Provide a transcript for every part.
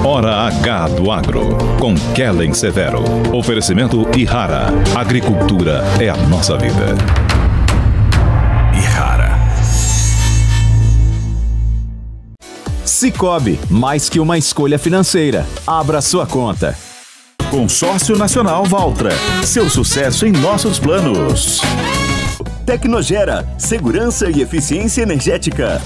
Hora H do Agro, com Kellen Severo. Oferecimento Ihara. Agricultura é a nossa vida. Ihara. Sicoob, mais que uma escolha financeira. Abra sua conta. Consórcio Nacional Valtra. Seu sucesso em nossos planos. Tecnogera, segurança e eficiência energética.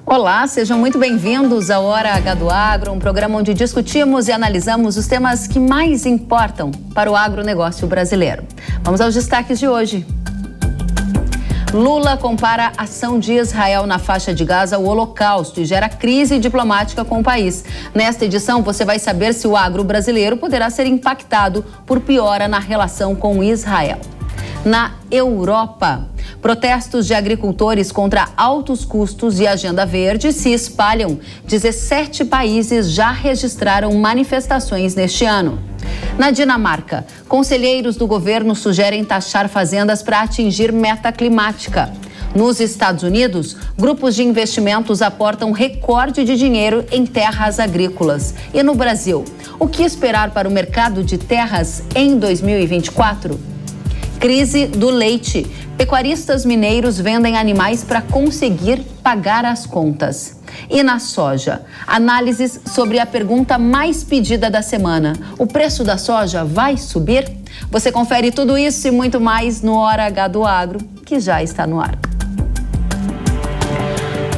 Olá, sejam muito bem-vindos ao Hora H do Agro, um programa onde discutimos e analisamos os temas que mais importam para o agronegócio brasileiro. Vamos aos destaques de hoje. Lula compara a ação de Israel na faixa de Gaza ao Holocausto e gera crise diplomática com o país. Nesta edição, você vai saber se o agro brasileiro poderá ser impactado por piora na relação com Israel. Na Europa, protestos de agricultores contra altos custos e agenda verde se espalham. 17 países já registraram manifestações neste ano. Na Dinamarca, conselheiros do governo sugerem taxar fazendas para atingir meta climática. Nos Estados Unidos, grupos de investimentos aportam recorde de dinheiro em terras agrícolas. E no Brasil, o que esperar para o mercado de terras em 2024? Crise do leite. Pecuaristas mineiros vendem animais para conseguir pagar as contas. E na soja, análises sobre a pergunta mais pedida da semana: o preço da soja vai subir? Você confere tudo isso e muito mais no Hora H do Agro, que já está no ar.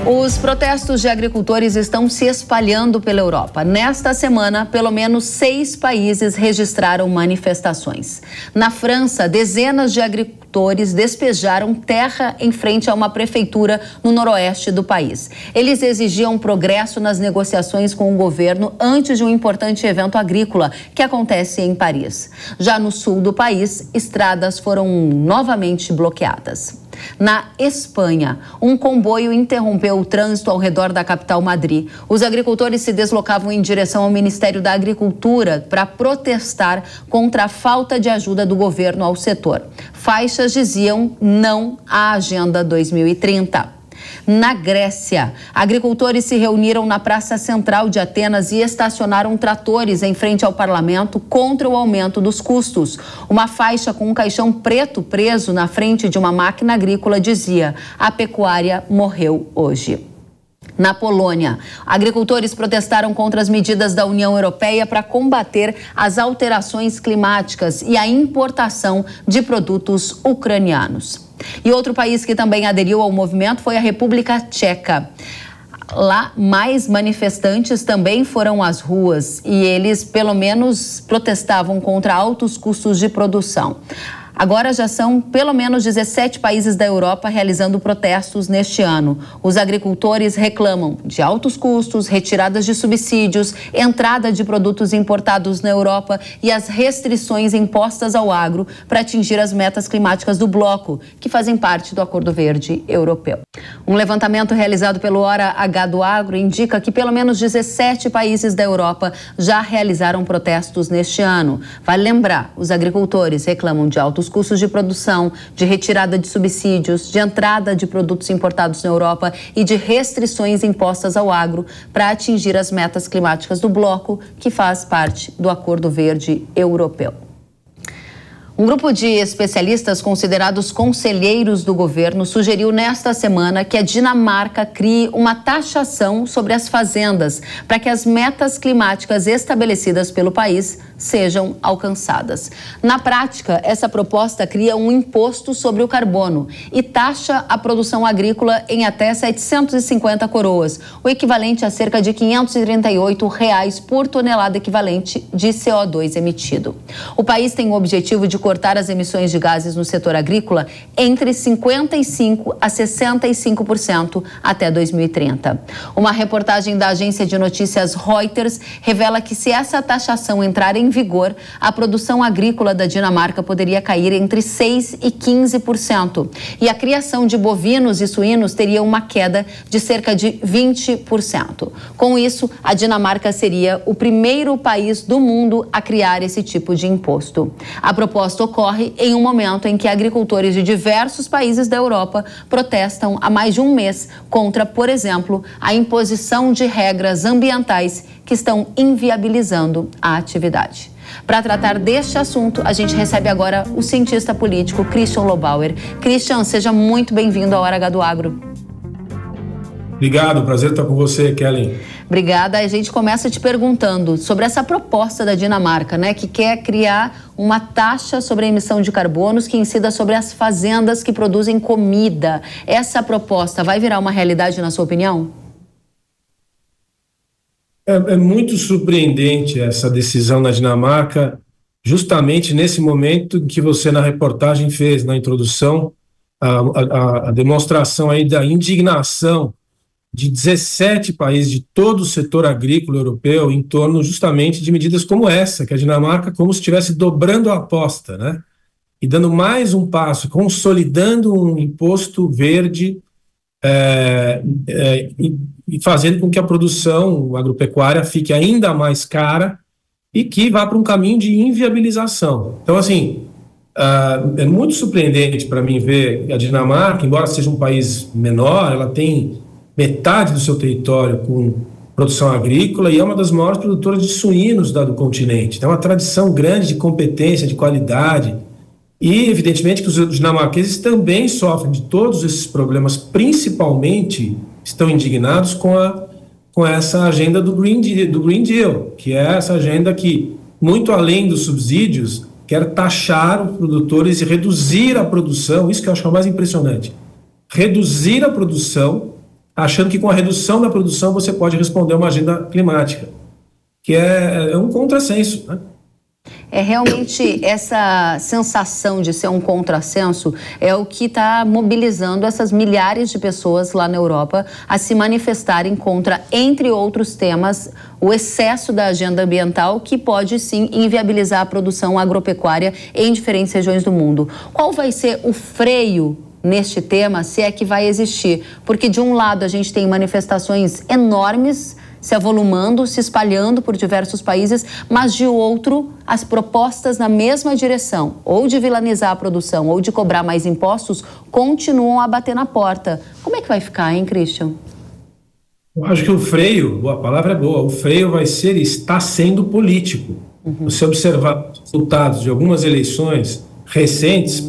Os protestos de agricultores estão se espalhando pela Europa. Nesta semana, pelo menos 6 países registraram manifestações. Na França, dezenas de agricultores despejaram terra em frente a uma prefeitura no noroeste do país. Eles exigiam progresso nas negociações com o governo antes de um importante evento agrícola que acontece em Paris. Já no sul do país, estradas foram novamente bloqueadas. Na Espanha, um comboio interrompeu o trânsito ao redor da capital Madrid. Os agricultores se deslocavam em direção ao Ministério da Agricultura para protestar contra a falta de ajuda do governo ao setor. Faixas diziam não à Agenda 2030. Na Grécia, agricultores se reuniram na Praça Central de Atenas e estacionaram tratores em frente ao parlamento contra o aumento dos custos. Uma faixa com um caixão preto preso na frente de uma máquina agrícola dizia: a pecuária morreu hoje. Na Polônia, agricultores protestaram contra as medidas da União Europeia para combater as alterações climáticas e a importação de produtos ucranianos. E outro país que também aderiu ao movimento foi a República Tcheca. Lá, mais manifestantes também foram às ruas e eles, pelo menos, protestavam contra altos custos de produção. Agora já são pelo menos 17 países da Europa realizando protestos neste ano. Os agricultores reclamam de altos custos, retiradas de subsídios, entrada de produtos importados na Europa e as restrições impostas ao agro para atingir as metas climáticas do bloco, que fazem parte do Acordo Verde Europeu. Um levantamento realizado pelo Hora H do Agro indica que pelo menos 17 países da Europa já realizaram protestos neste ano. Vale lembrar, os agricultores reclamam de altos custos de produção, de retirada de subsídios, de entrada de produtos importados na Europa e de restrições impostas ao agro para atingir as metas climáticas do bloco, que faz parte do Acordo Verde Europeu. Um grupo de especialistas considerados conselheiros do governo sugeriu nesta semana que a Dinamarca crie uma taxação sobre as fazendas para que as metas climáticas estabelecidas pelo país sejam alcançadas. Na prática, essa proposta cria um imposto sobre o carbono e taxa a produção agrícola em até 750 coroas, o equivalente a cerca de R$ 538 por tonelada equivalente de CO2 emitido. O país tem o objetivo de cortar as emissões de gases no setor agrícola entre 55% a 65% até 2030. Uma reportagem da agência de notícias Reuters revela que se essa taxação entrar em vigor, a produção agrícola da Dinamarca poderia cair entre 6% e 15%. E a criação de bovinos e suínos teria uma queda de cerca de 20%. Com isso, a Dinamarca seria o primeiro país do mundo a criar esse tipo de imposto. A proposta ocorre em um momento em que agricultores de diversos países da Europa protestam há mais de um mês contra, por exemplo, a imposição de regras ambientais que estão inviabilizando a atividade. Para tratar deste assunto, a gente recebe agora o cientista político Christian Lobauer. Christian, seja muito bem-vindo ao Hora H do Agro. Obrigado, prazer estar com você, Kellen. Obrigada. A gente começa te perguntando sobre essa proposta da Dinamarca, né, que quer criar uma taxa sobre a emissão de carbonos que incida sobre as fazendas que produzem comida. Essa proposta vai virar uma realidade, na sua opinião? É muito surpreendente essa decisão na Dinamarca, justamente nesse momento que você na reportagem fez, na introdução, a demonstração aí da indignação de 17 países de todo o setor agrícola europeu em torno justamente de medidas como essa, que a Dinamarca como se estivesse dobrando a aposta, né? E dando mais um passo, consolidando um imposto verde e fazendo com que a produção agropecuária fique ainda mais cara e que vá para um caminho de inviabilização. Então, assim, é muito surpreendente para mim ver a Dinamarca, embora seja um país menor, ela tem metade do seu território com produção agrícola e é uma das maiores produtoras de suínos do continente. Tem uma tradição grande de competência, de qualidade e, evidentemente, que os dinamarqueses também sofrem de todos esses problemas, principalmente estão indignados com essa agenda do Green Deal, que é essa agenda que, muito além dos subsídios, quer taxar os produtores e reduzir a produção, isso que eu acho mais impressionante, reduzir a produção, achando que com a redução da produção você pode responder a uma agenda climática, que é um contrassenso, né? É realmente essa sensação de ser um contrassenso é o que está mobilizando essas milhares de pessoas lá na Europa a se manifestarem contra, entre outros temas, o excesso da agenda ambiental que pode sim inviabilizar a produção agropecuária em diferentes regiões do mundo. Qual vai ser o freio neste tema, se é que vai existir? Porque de um lado a gente tem manifestações enormes se avolumando, se espalhando por diversos países, mas de outro, as propostas na mesma direção, ou de vilanizar a produção, ou de cobrar mais impostos, continuam a bater na porta. Como é que vai ficar, hein, Christian? Eu acho que o freio, a palavra é boa, o freio vai ser e está sendo político. Você observar os resultados de algumas eleições recentes,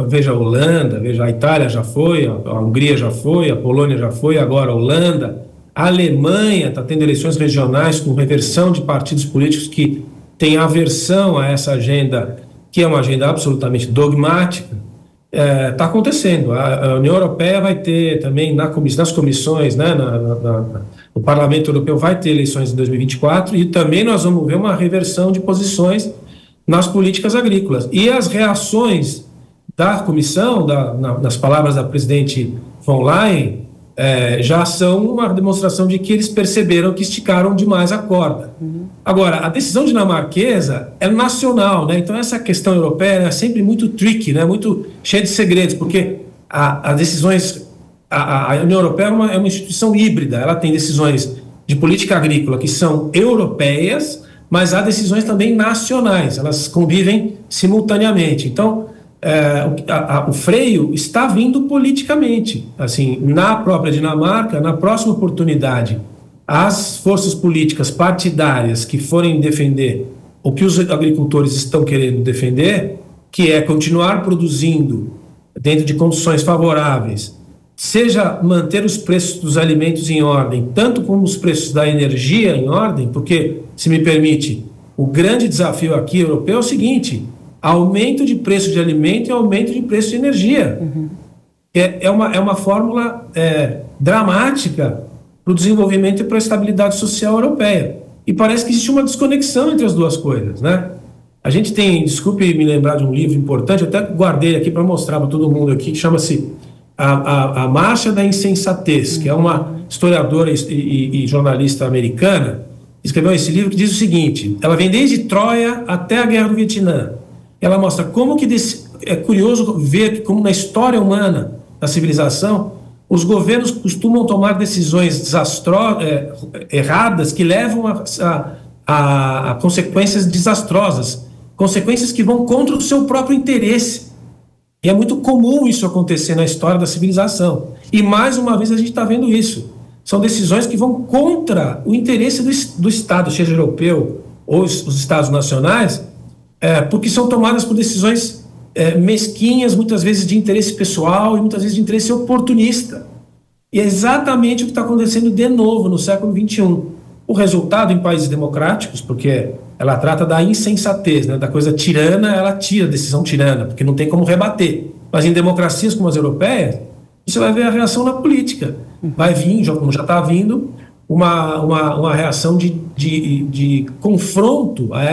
veja a Holanda, veja a Itália já foi, a Hungria já foi, a Polônia já foi, agora a Holanda. A Alemanha está tendo eleições regionais com reversão de partidos políticos que têm aversão a essa agenda, que é uma agenda absolutamente dogmática. Está acontecendo. A União Europeia vai ter também nas comissões, né, no Parlamento Europeu vai ter eleições em 2024 e também nós vamos ver uma reversão de posições nas políticas agrícolas. E as reações da comissão, nas palavras da presidente von Leyen, já são uma demonstração de que eles perceberam que esticaram demais a corda. Agora, a decisão dinamarquesa é nacional, né? Então essa questão europeia é sempre muito tricky, né? Muito cheia de segredos, porque as decisões... A União Europeia é uma instituição híbrida, ela tem decisões de política agrícola que são europeias, mas há decisões também nacionais, elas convivem simultaneamente. Então, o freio está vindo politicamente. Assim, na própria Dinamarca, na próxima oportunidade, as forças políticas partidárias que forem defender o que os agricultores estão querendo defender, que é continuar produzindo dentro de condições favoráveis, seja manter os preços dos alimentos em ordem, tanto como os preços da energia em ordem, porque, se me permite, o grande desafio aqui europeu é o seguinte: aumento de preço de alimento e aumento de preço de energia. É uma fórmula dramática para o desenvolvimento e para a estabilidade social europeia. E parece que existe uma desconexão entre as duas coisas, né? A gente tem, desculpe me lembrar de um livro importante, eu até guardei aqui para mostrar para todo mundo aqui, que chama-se a Marcha da Insensatez, que é uma historiadora e jornalista americana, escreveu esse livro que diz o seguinte, ela vem desde Troia até a Guerra do Vietnã. Ela mostra como que é curioso ver que, como na história humana da civilização, os governos costumam tomar decisões erradas que levam a consequências desastrosas, consequências que vão contra o seu próprio interesse. E é muito comum isso acontecer na história da civilização. E mais uma vez a gente está vendo isso. São decisões que vão contra o interesse do Estado, seja europeu ou os Estados nacionais, porque são tomadas por decisões mesquinhas, muitas vezes de interesse pessoal e muitas vezes de interesse oportunista. E é exatamente o que está acontecendo de novo no século XXI. O resultado em países democráticos, porque ela trata da insensatez, né, da coisa tirana, ela tira a decisão tirana, porque não tem como rebater. Mas em democracias como as europeias, você vai ver a reação na política. Vai vir, como já está vindo, uma reação de confronto a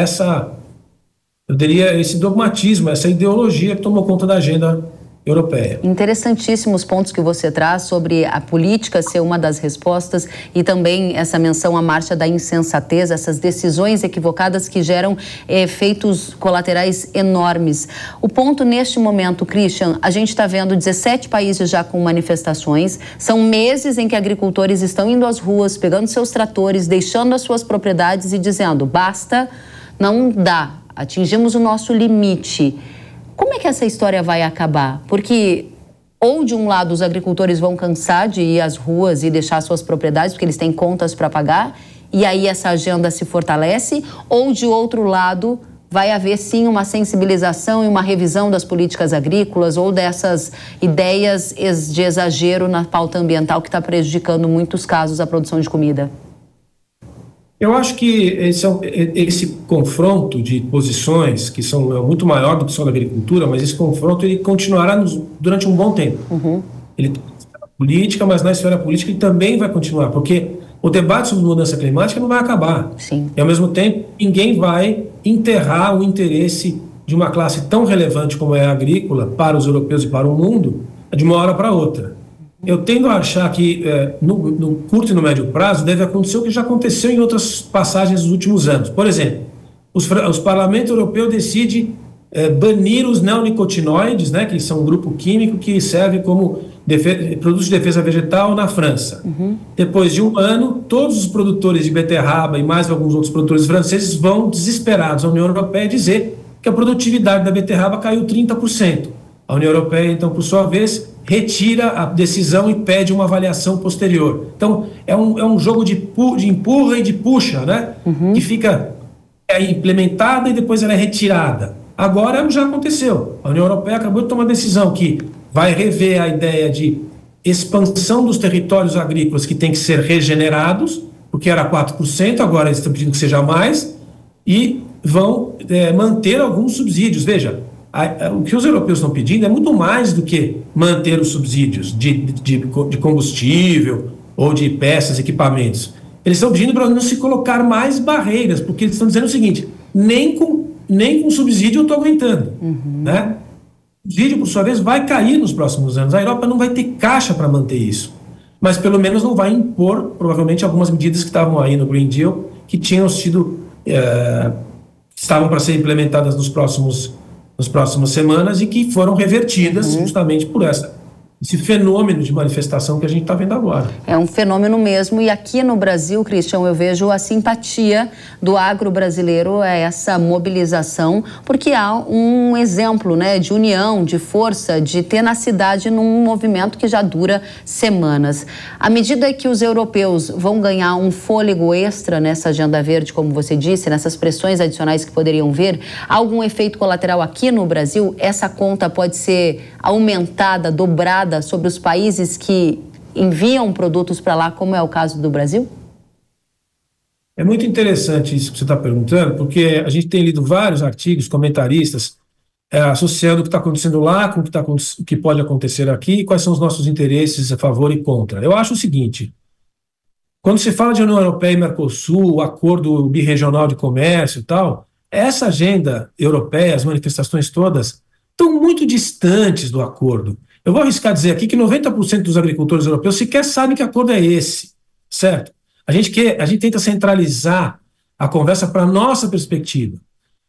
eu diria, esse dogmatismo, essa ideologia que tomou conta da agenda europeia. Interessantíssimos pontos que você traz sobre a política ser uma das respostas e também essa menção à marcha da insensatez, essas decisões equivocadas que geram efeitos colaterais enormes. O ponto neste momento, Christian, a gente está vendo 17 países já com manifestações, são meses em que agricultores estão indo às ruas, pegando seus tratores, deixando as suas propriedades e dizendo, basta, não dá, atingimos o nosso limite. Como é que essa história vai acabar? Porque, ou de um lado, os agricultores vão cansar de ir às ruas e deixar suas propriedades, porque eles têm contas para pagar, e aí essa agenda se fortalece, ou de outro lado, vai haver sim uma sensibilização e uma revisão das políticas agrícolas ou dessas ideias de exagero na pauta ambiental que está prejudicando, em muitos casos, a produção de comida? Eu acho que esse confronto de posições, que são muito maior do que só da agricultura, mas esse confronto ele continuará durante um bom tempo. Uhum. Ele tem na política, mas na esfera política ele também vai continuar, porque o debate sobre mudança climática não vai acabar. Sim. E, ao mesmo tempo, ninguém vai enterrar o interesse de uma classe tão relevante como é a agrícola para os europeus e para o mundo de uma hora para outra. Eu tendo a achar que no curto e no médio prazo deve acontecer o que já aconteceu em outras passagens dos últimos anos. Por exemplo, os parlamentos europeus decidem banir os neonicotinoides, né, que são um grupo químico que serve como produto de defesa vegetal na França. Uhum. Depois de um ano, todos os produtores de beterraba e mais alguns outros produtores franceses vão desesperados à União Europeia dizer que a produtividade da beterraba caiu 30%. A União Europeia, então, por sua vez, retira a decisão e pede uma avaliação posterior. Então, é um jogo de empurra e de puxa, né? Uhum. Que fica implementada e depois ela é retirada. Agora já aconteceu. A União Europeia acabou de tomar uma decisão que vai rever a ideia de expansão dos territórios agrícolas que tem que ser regenerados, porque era 4%, agora eles estão pedindo que seja mais, e vão manter alguns subsídios. Veja, o que os europeus estão pedindo é muito mais do que manter os subsídios de combustível ou de peças, equipamentos. Eles estão pedindo para não se colocar mais barreiras, porque eles estão dizendo o seguinte, nem com subsídio eu estou aguentando. Uhum. Né? O subsídio, por sua vez, vai cair nos próximos anos. A Europa não vai ter caixa para manter isso, mas pelo menos não vai impor, provavelmente, algumas medidas que estavam aí no Green Deal, que tinham sido, estavam para ser implementadas nas próximas semanas e que foram revertidas justamente por esse fenômeno de manifestação que a gente está vendo agora. É um fenômeno mesmo, e aqui no Brasil, Christian, eu vejo a simpatia do agro brasileiro a essa mobilização, porque há um exemplo, né, de união, de força, de tenacidade num movimento que já dura semanas. À medida que os europeus vão ganhar um fôlego extra nessa agenda verde, como você disse, nessas pressões adicionais que poderiam vir, há algum efeito colateral aqui no Brasil? Essa conta pode ser aumentada, dobrada sobre os países que enviam produtos para lá, como é o caso do Brasil? É muito interessante isso que você está perguntando, porque a gente tem lido vários artigos, comentaristas, associando o que está acontecendo lá com o que pode acontecer aqui e quais são os nossos interesses a favor e contra. Eu acho o seguinte, quando se fala de União Europeia e Mercosul, o acordo birregional de comércio e tal, essa agenda europeia, as manifestações todas, estão muito distantes do acordo. Eu vou arriscar dizer aqui que 90% dos agricultores europeus sequer sabem que acordo é esse, certo? A gente tenta centralizar a conversa para a nossa perspectiva.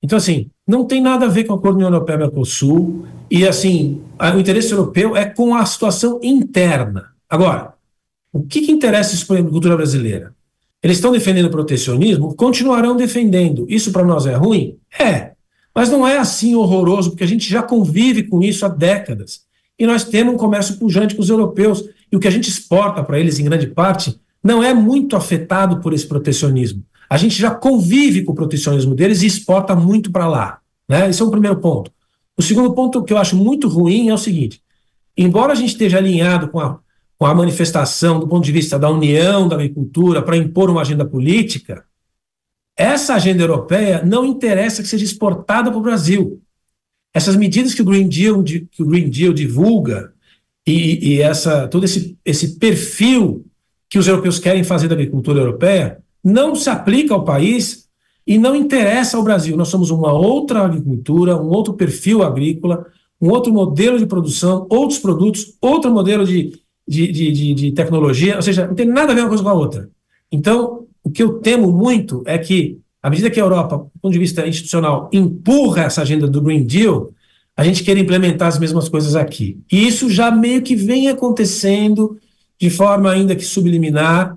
Então, assim, não tem nada a ver com o acordo União Europeia-Mercosul e, assim, o interesse europeu é com a situação interna. Agora, o que interessa isso para a agricultura brasileira? Eles estão defendendo o protecionismo? Continuarão defendendo. Isso para nós é ruim? É. Mas não é assim horroroso, porque a gente já convive com isso há décadas. E nós temos um comércio pujante com os europeus. E o que a gente exporta para eles, em grande parte, não é muito afetado por esse protecionismo. A gente já convive com o protecionismo deles e exporta muito para lá, né? Esse é o primeiro ponto. O segundo ponto que eu acho muito ruim é o seguinte: embora a gente esteja alinhado com a manifestação do ponto de vista da união da agricultura para impor uma agenda política, essa agenda europeia não interessa que seja exportada para o Brasil. Essas medidas que o Green Deal divulga e todo esse perfil que os europeus querem fazer da agricultura europeia não se aplica ao país e não interessa ao Brasil. Nós somos uma outra agricultura, um outro perfil agrícola, um outro modelo de produção, outros produtos, outro modelo de tecnologia, ou seja, não tem nada a ver uma coisa com a outra. Então, o que eu temo muito é que, à medida que a Europa, do ponto de vista institucional, empurra essa agenda do Green Deal, a gente quer implementar as mesmas coisas aqui. E isso já meio que vem acontecendo de forma ainda que subliminar,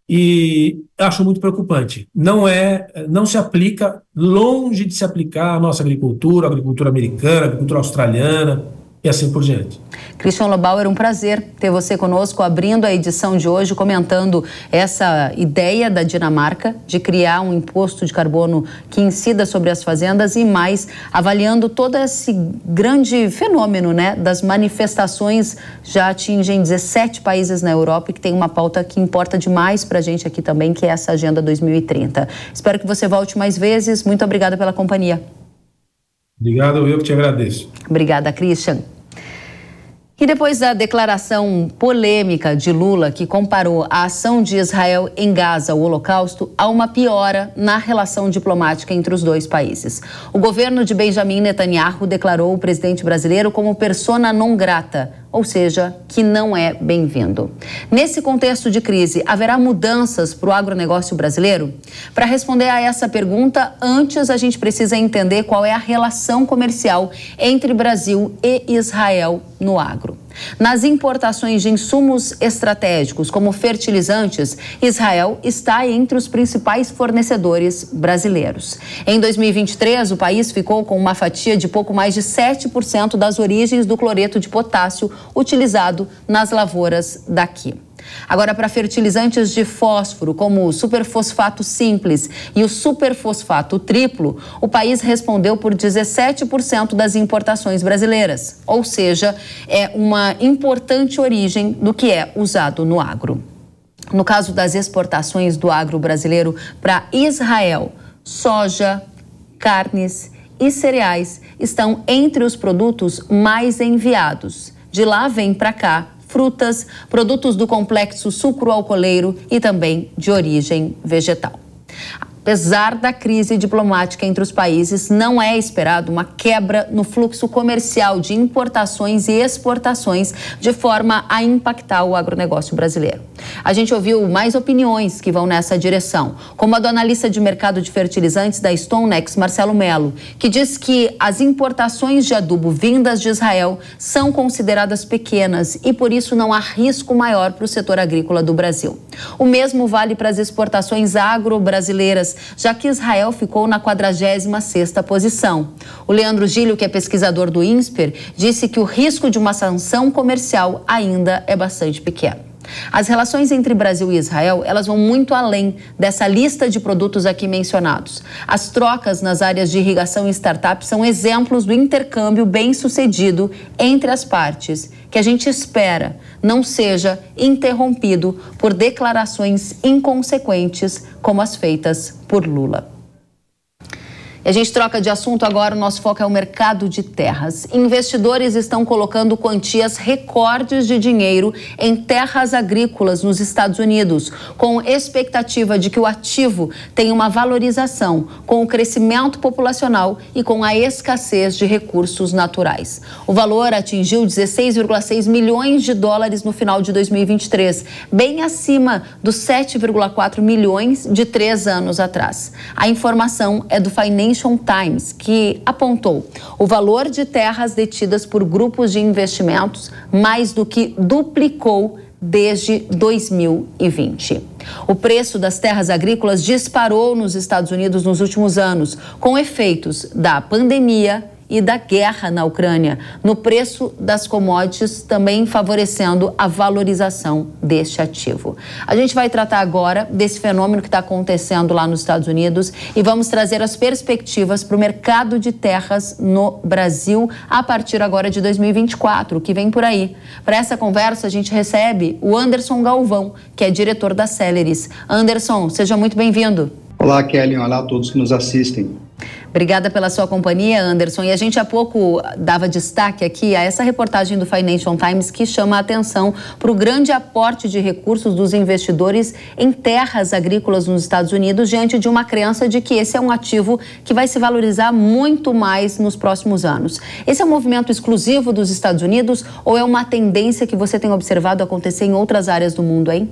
e acho muito preocupante. Não se aplica, longe de se aplicar à nossa agricultura, à agricultura americana, à agricultura australiana e assim por diante. Christian Lobauer, um prazer ter você conosco, abrindo a edição de hoje, comentando essa ideia da Dinamarca de criar um imposto de carbono que incida sobre as fazendas e mais avaliando todo esse grande fenômeno, né, das manifestações. Já atingem 17 países na Europa e que tem uma pauta que importa demais para a gente aqui também, que é essa Agenda 2030. Espero que você volte mais vezes. Muito obrigada pela companhia. Obrigado, eu que te agradeço. Obrigada, Christian. E depois da declaração polêmica de Lula, que comparou a ação de Israel em Gaza ao Holocausto, há uma piora na relação diplomática entre os dois países. O governo de Benjamin Netanyahu declarou o presidente brasileiro como persona non grata, ou seja, que não é bem-vindo. Nesse contexto de crise, haverá mudanças para o agronegócio brasileiro? Para responder a essa pergunta, antes a gente precisa entender qual é a relação comercial entre Brasil e Israel no agro. Nas importações de insumos estratégicos, como fertilizantes, Israel está entre os principais fornecedores brasileiros. Em 2023, o país ficou com uma fatia de pouco mais de 7% das origens do cloreto de potássio utilizado nas lavouras daqui. Agora, para fertilizantes de fósforo, como o superfosfato simples e o superfosfato triplo, o país respondeu por 17% das importações brasileiras, ou seja, é uma importante origem do que é usado no agro. No caso das exportações do agro brasileiro para Israel, soja, carnes e cereais estão entre os produtos mais enviados. De lá vem para cá frutas, produtos do complexo sucroalcooleiro e também de origem vegetal. Apesar da crise diplomática entre os países, não é esperado uma quebra no fluxo comercial de importações e exportações de forma a impactar o agronegócio brasileiro. A gente ouviu mais opiniões que vão nessa direção, como a do analista de mercado de fertilizantes da StoneX, Marcelo Mello, que diz que as importações de adubo vindas de Israel são consideradas pequenas e por isso não há risco maior para o setor agrícola do Brasil. O mesmo vale para as exportações agro-brasileiras, já que Israel ficou na 46ª posição. O Leandro Gílio, que é pesquisador do INSPER, disse que o risco de uma sanção comercial ainda é bastante pequeno. As relações entre Brasil e Israel, elas vão muito além dessa lista de produtos aqui mencionados. As trocas nas áreas de irrigação e startup são exemplos do intercâmbio bem-sucedido entre as partes, que a gente espera não seja interrompido por declarações inconsequentes como as feitas por Lula. E a gente troca de assunto agora, o nosso foco é o mercado de terras. Investidores estão colocando quantias recordes de dinheiro em terras agrícolas nos Estados Unidos, com expectativa de que o ativo tenha uma valorização com o crescimento populacional e com a escassez de recursos naturais. O valor atingiu 16,6 milhões de dólares no final de 2023, bem acima dos 7,4 milhões de 3 anos atrás. A informação é do Financial Times, que apontou o valor de terras detidas por grupos de investimentos mais do que duplicou desde 2020. O preço das terras agrícolas disparou nos Estados Unidos nos últimos anos, com efeitos da pandemia e da guerra na Ucrânia, no preço das commodities, também favorecendo a valorização deste ativo. A gente vai tratar agora desse fenômeno que está acontecendo lá nos Estados Unidos e vamos trazer as perspectivas para o mercado de terras no Brasil a partir agora de 2024, que vem por aí. Para essa conversa, a gente recebe o Anderson Galvão, que é diretor da Celeris. Anderson, seja muito bem-vindo. Olá, Kelly. Olá a todos que nos assistem. Obrigada pela sua companhia, Anderson. E a gente há pouco dava destaque aqui a essa reportagem do Financial Times que chama a atenção para o grande aporte de recursos dos investidores em terras agrícolas nos Estados Unidos, diante de uma crença de que esse é um ativo que vai se valorizar muito mais nos próximos anos. Esse é um movimento exclusivo dos Estados Unidos ou é uma tendência que você tem observado acontecer em outras áreas do mundo, hein?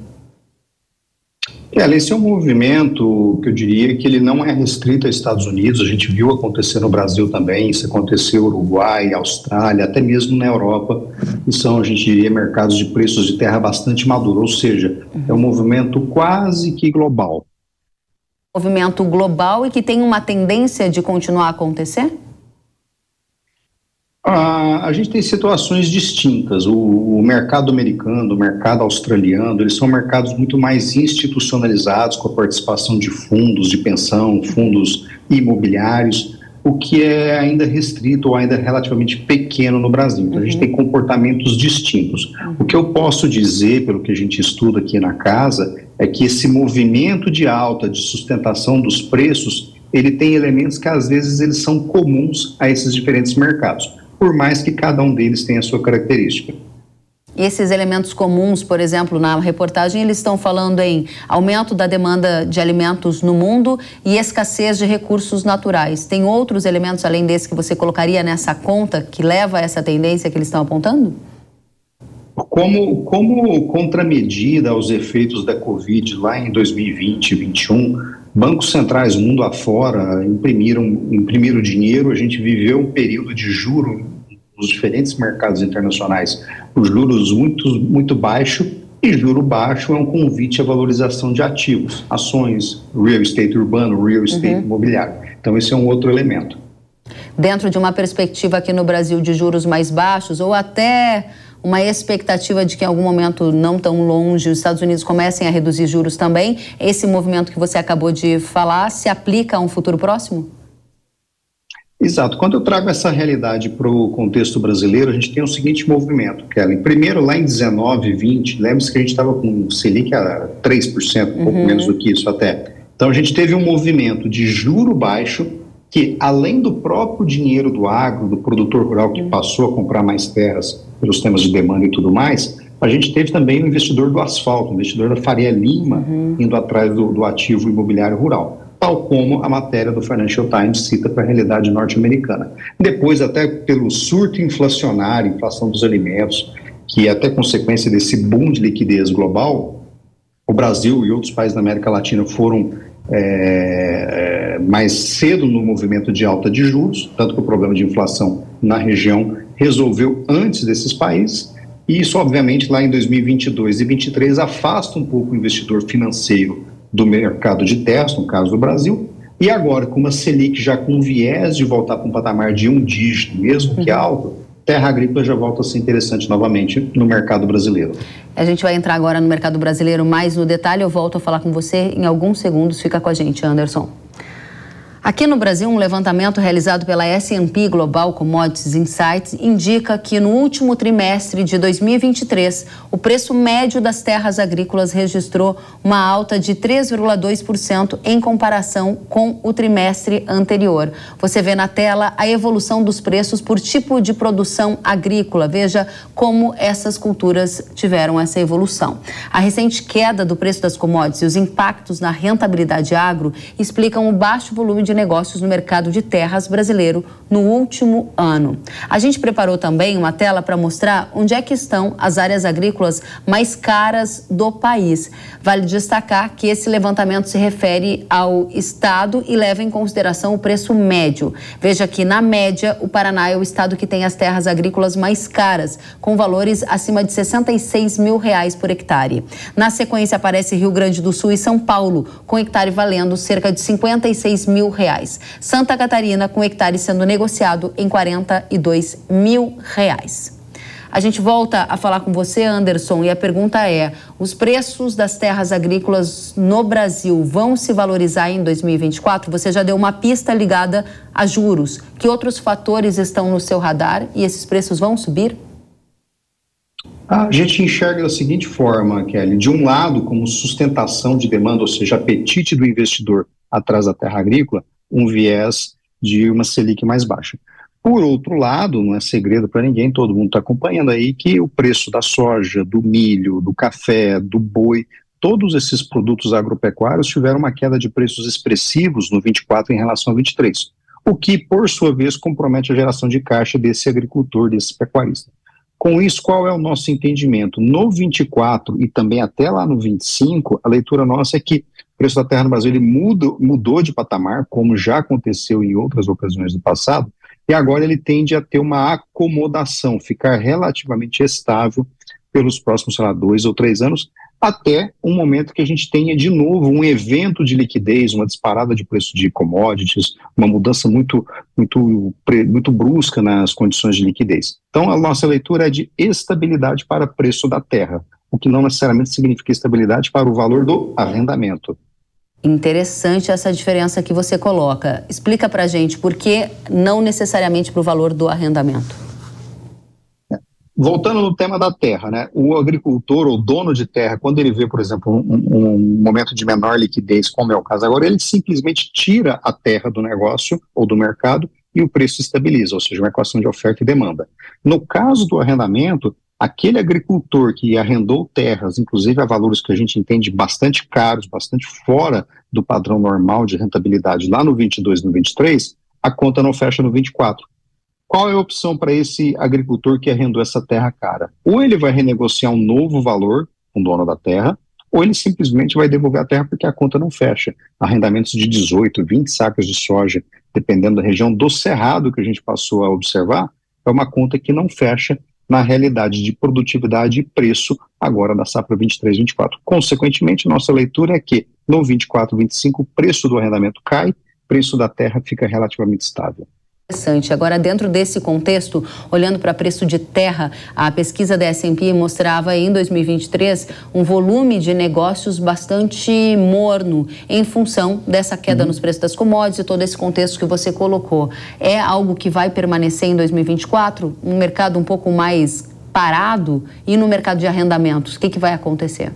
Esse é um movimento que eu diria que ele não é restrito aos Estados Unidos. A gente viu acontecer no Brasil também, isso aconteceu no Uruguai, Austrália, até mesmo na Europa, que são, a gente diria, mercados de preços de terra bastante maduros, ou seja, é um movimento quase que global. Movimento global e que tem uma tendência de continuar a acontecer? A gente tem situações distintas. O mercado americano, o mercado australiano, eles são mercados muito mais institucionalizados, com a participação de fundos de pensão, fundos imobiliários, o que é ainda restrito ou ainda relativamente pequeno no Brasil. Então, a gente tem comportamentos distintos. O que eu posso dizer, pelo que a gente estuda aqui na casa, é que esse movimento de alta, de sustentação dos preços, ele tem elementos que às vezes eles são comuns a esses diferentes mercados, por mais que cada um deles tenha a sua característica. Esses elementos comuns, por exemplo, na reportagem, eles estão falando em aumento da demanda de alimentos no mundo e escassez de recursos naturais. Tem outros elementos além desse que você colocaria nessa conta que leva a essa tendência que eles estão apontando? Como contramedida aos efeitos da Covid lá em 2020 e 2021, bancos centrais mundo afora imprimiram dinheiro. A gente viveu um período de juros nos diferentes mercados internacionais, os juros muito baixo, e juro baixo é um convite à valorização de ativos, ações, real estate urbano, real estate imobiliário. Então esse é um outro elemento. Dentro de uma perspectiva aqui no Brasil de juros mais baixos, ou até uma expectativa de que em algum momento não tão longe os Estados Unidos comecem a reduzir juros também, esse movimento que você acabou de falar se aplica a um futuro próximo? Exato. Quando eu trago essa realidade para o contexto brasileiro, a gente tem o seguinte movimento, Kelly. Primeiro, lá em 19, 20, lembra-se que a gente estava com Selic a 3%, um pouco menos do que isso até. Então, a gente teve um movimento de juro baixo que, além do próprio dinheiro do agro, do produtor rural que passou a comprar mais terras pelos temas de demanda e tudo mais, a gente teve também o investidor do asfalto, o investidor da Faria Lima, indo atrás do ativo imobiliário rural, tal como a matéria do Financial Times cita para a realidade norte-americana. Depois, até pelo surto inflacionário, inflação dos alimentos, que é até consequência desse boom de liquidez global, o Brasil e outros países da América Latina foram mais cedo no movimento de alta de juros, tanto que o problema de inflação na região resolveu antes desses países, e isso obviamente lá em 2022 e 2023 afasta um pouco o investidor financeiro do mercado de terras, no caso do Brasil, e agora com uma Selic já com viés de voltar para um patamar de um dígito, mesmo que alto, terra agrícola já volta a ser interessante novamente no mercado brasileiro. A gente vai entrar agora no mercado brasileiro mais no detalhe, eu volto a falar com você em alguns segundos, fica com a gente, Anderson. Aqui no Brasil, um levantamento realizado pela S&P Global Commodities Insights indica que no último trimestre de 2023, o preço médio das terras agrícolas registrou uma alta de 3,2% em comparação com o trimestre anterior. Você vê na tela a evolução dos preços por tipo de produção agrícola. Veja como essas culturas tiveram essa evolução. A recente queda do preço das commodities e os impactos na rentabilidade agro explicam o baixo volume de negócios no mercado de terras brasileiro no último ano. A gente preparou também uma tela para mostrar onde é que estão as áreas agrícolas mais caras do país. Vale destacar que esse levantamento se refere ao estado e leva em consideração o preço médio. Veja que, na média, o Paraná é o estado que tem as terras agrícolas mais caras, com valores acima de R$66 mil por hectare. Na sequência aparece Rio Grande do Sul e São Paulo, com hectare valendo cerca de R$56 mil. Santa Catarina, com hectare sendo negociado em R$42 mil. A gente volta a falar com você, Anderson, e a pergunta é: os preços das terras agrícolas no Brasil vão se valorizar em 2024? Você já deu uma pista ligada a juros. Que outros fatores estão no seu radar e esses preços vão subir? A gente enxerga da seguinte forma, Kelly: de um lado, como sustentação de demanda, ou seja, apetite do investidor atrás da terra agrícola, um viés de uma Selic mais baixa. Por outro lado, não é segredo para ninguém, todo mundo está acompanhando aí que o preço da soja, do milho, do café, do boi, todos esses produtos agropecuários tiveram uma queda de preços expressivos no 24 em relação ao 23, o que, por sua vez, compromete a geração de caixa desse agricultor, desse pecuarista. Com isso, qual é o nosso entendimento? No 24 e também até lá no 25, a leitura nossa é que o preço da terra no Brasil ele mudou de patamar, como já aconteceu em outras ocasiões do passado, e agora ele tende a ter uma acomodação, ficar relativamente estável pelos próximos, 2 ou 3 anos, até um momento que a gente tenha de novo um evento de liquidez, uma disparada de preço de commodities, uma mudança muito brusca nas condições de liquidez. Então, a nossa leitura é de estabilidade para o preço da terra, o que não necessariamente significa estabilidade para o valor do arrendamento. Interessante essa diferença que você coloca. Explica pra gente por que não necessariamente para o valor do arrendamento. Voltando no tema da terra, né? O agricultor ou dono de terra, quando ele vê, por exemplo, um momento de menor liquidez, como é o caso agora, ele simplesmente tira a terra do negócio ou do mercado e o preço estabiliza, ou seja, uma equação de oferta e demanda. No caso do arrendamento, aquele agricultor que arrendou terras, inclusive a valores que a gente entende bastante caros, bastante fora do padrão normal de rentabilidade lá no 22 e no 23, a conta não fecha no 24. Qual é a opção para esse agricultor que arrendou essa terra cara? Ou ele vai renegociar um novo valor com o dono da terra, ou ele simplesmente vai devolver a terra porque a conta não fecha. Arrendamentos de 18, 20 sacas de soja, dependendo da região do Cerrado que a gente passou a observar, é uma conta que não fecha na realidade de produtividade e preço agora da safra 23-24. Consequentemente, nossa leitura é que no 24-25 o preço do arrendamento cai, o preço da terra fica relativamente estável. Interessante. Agora, dentro desse contexto, olhando para preço de terra, a pesquisa da S&P mostrava em 2023 um volume de negócios bastante morno em função dessa queda nos preços das commodities e todo esse contexto que você colocou. É algo que vai permanecer em 2024? Um mercado um pouco mais parado? E no mercado de arrendamentos, o que vai acontecer?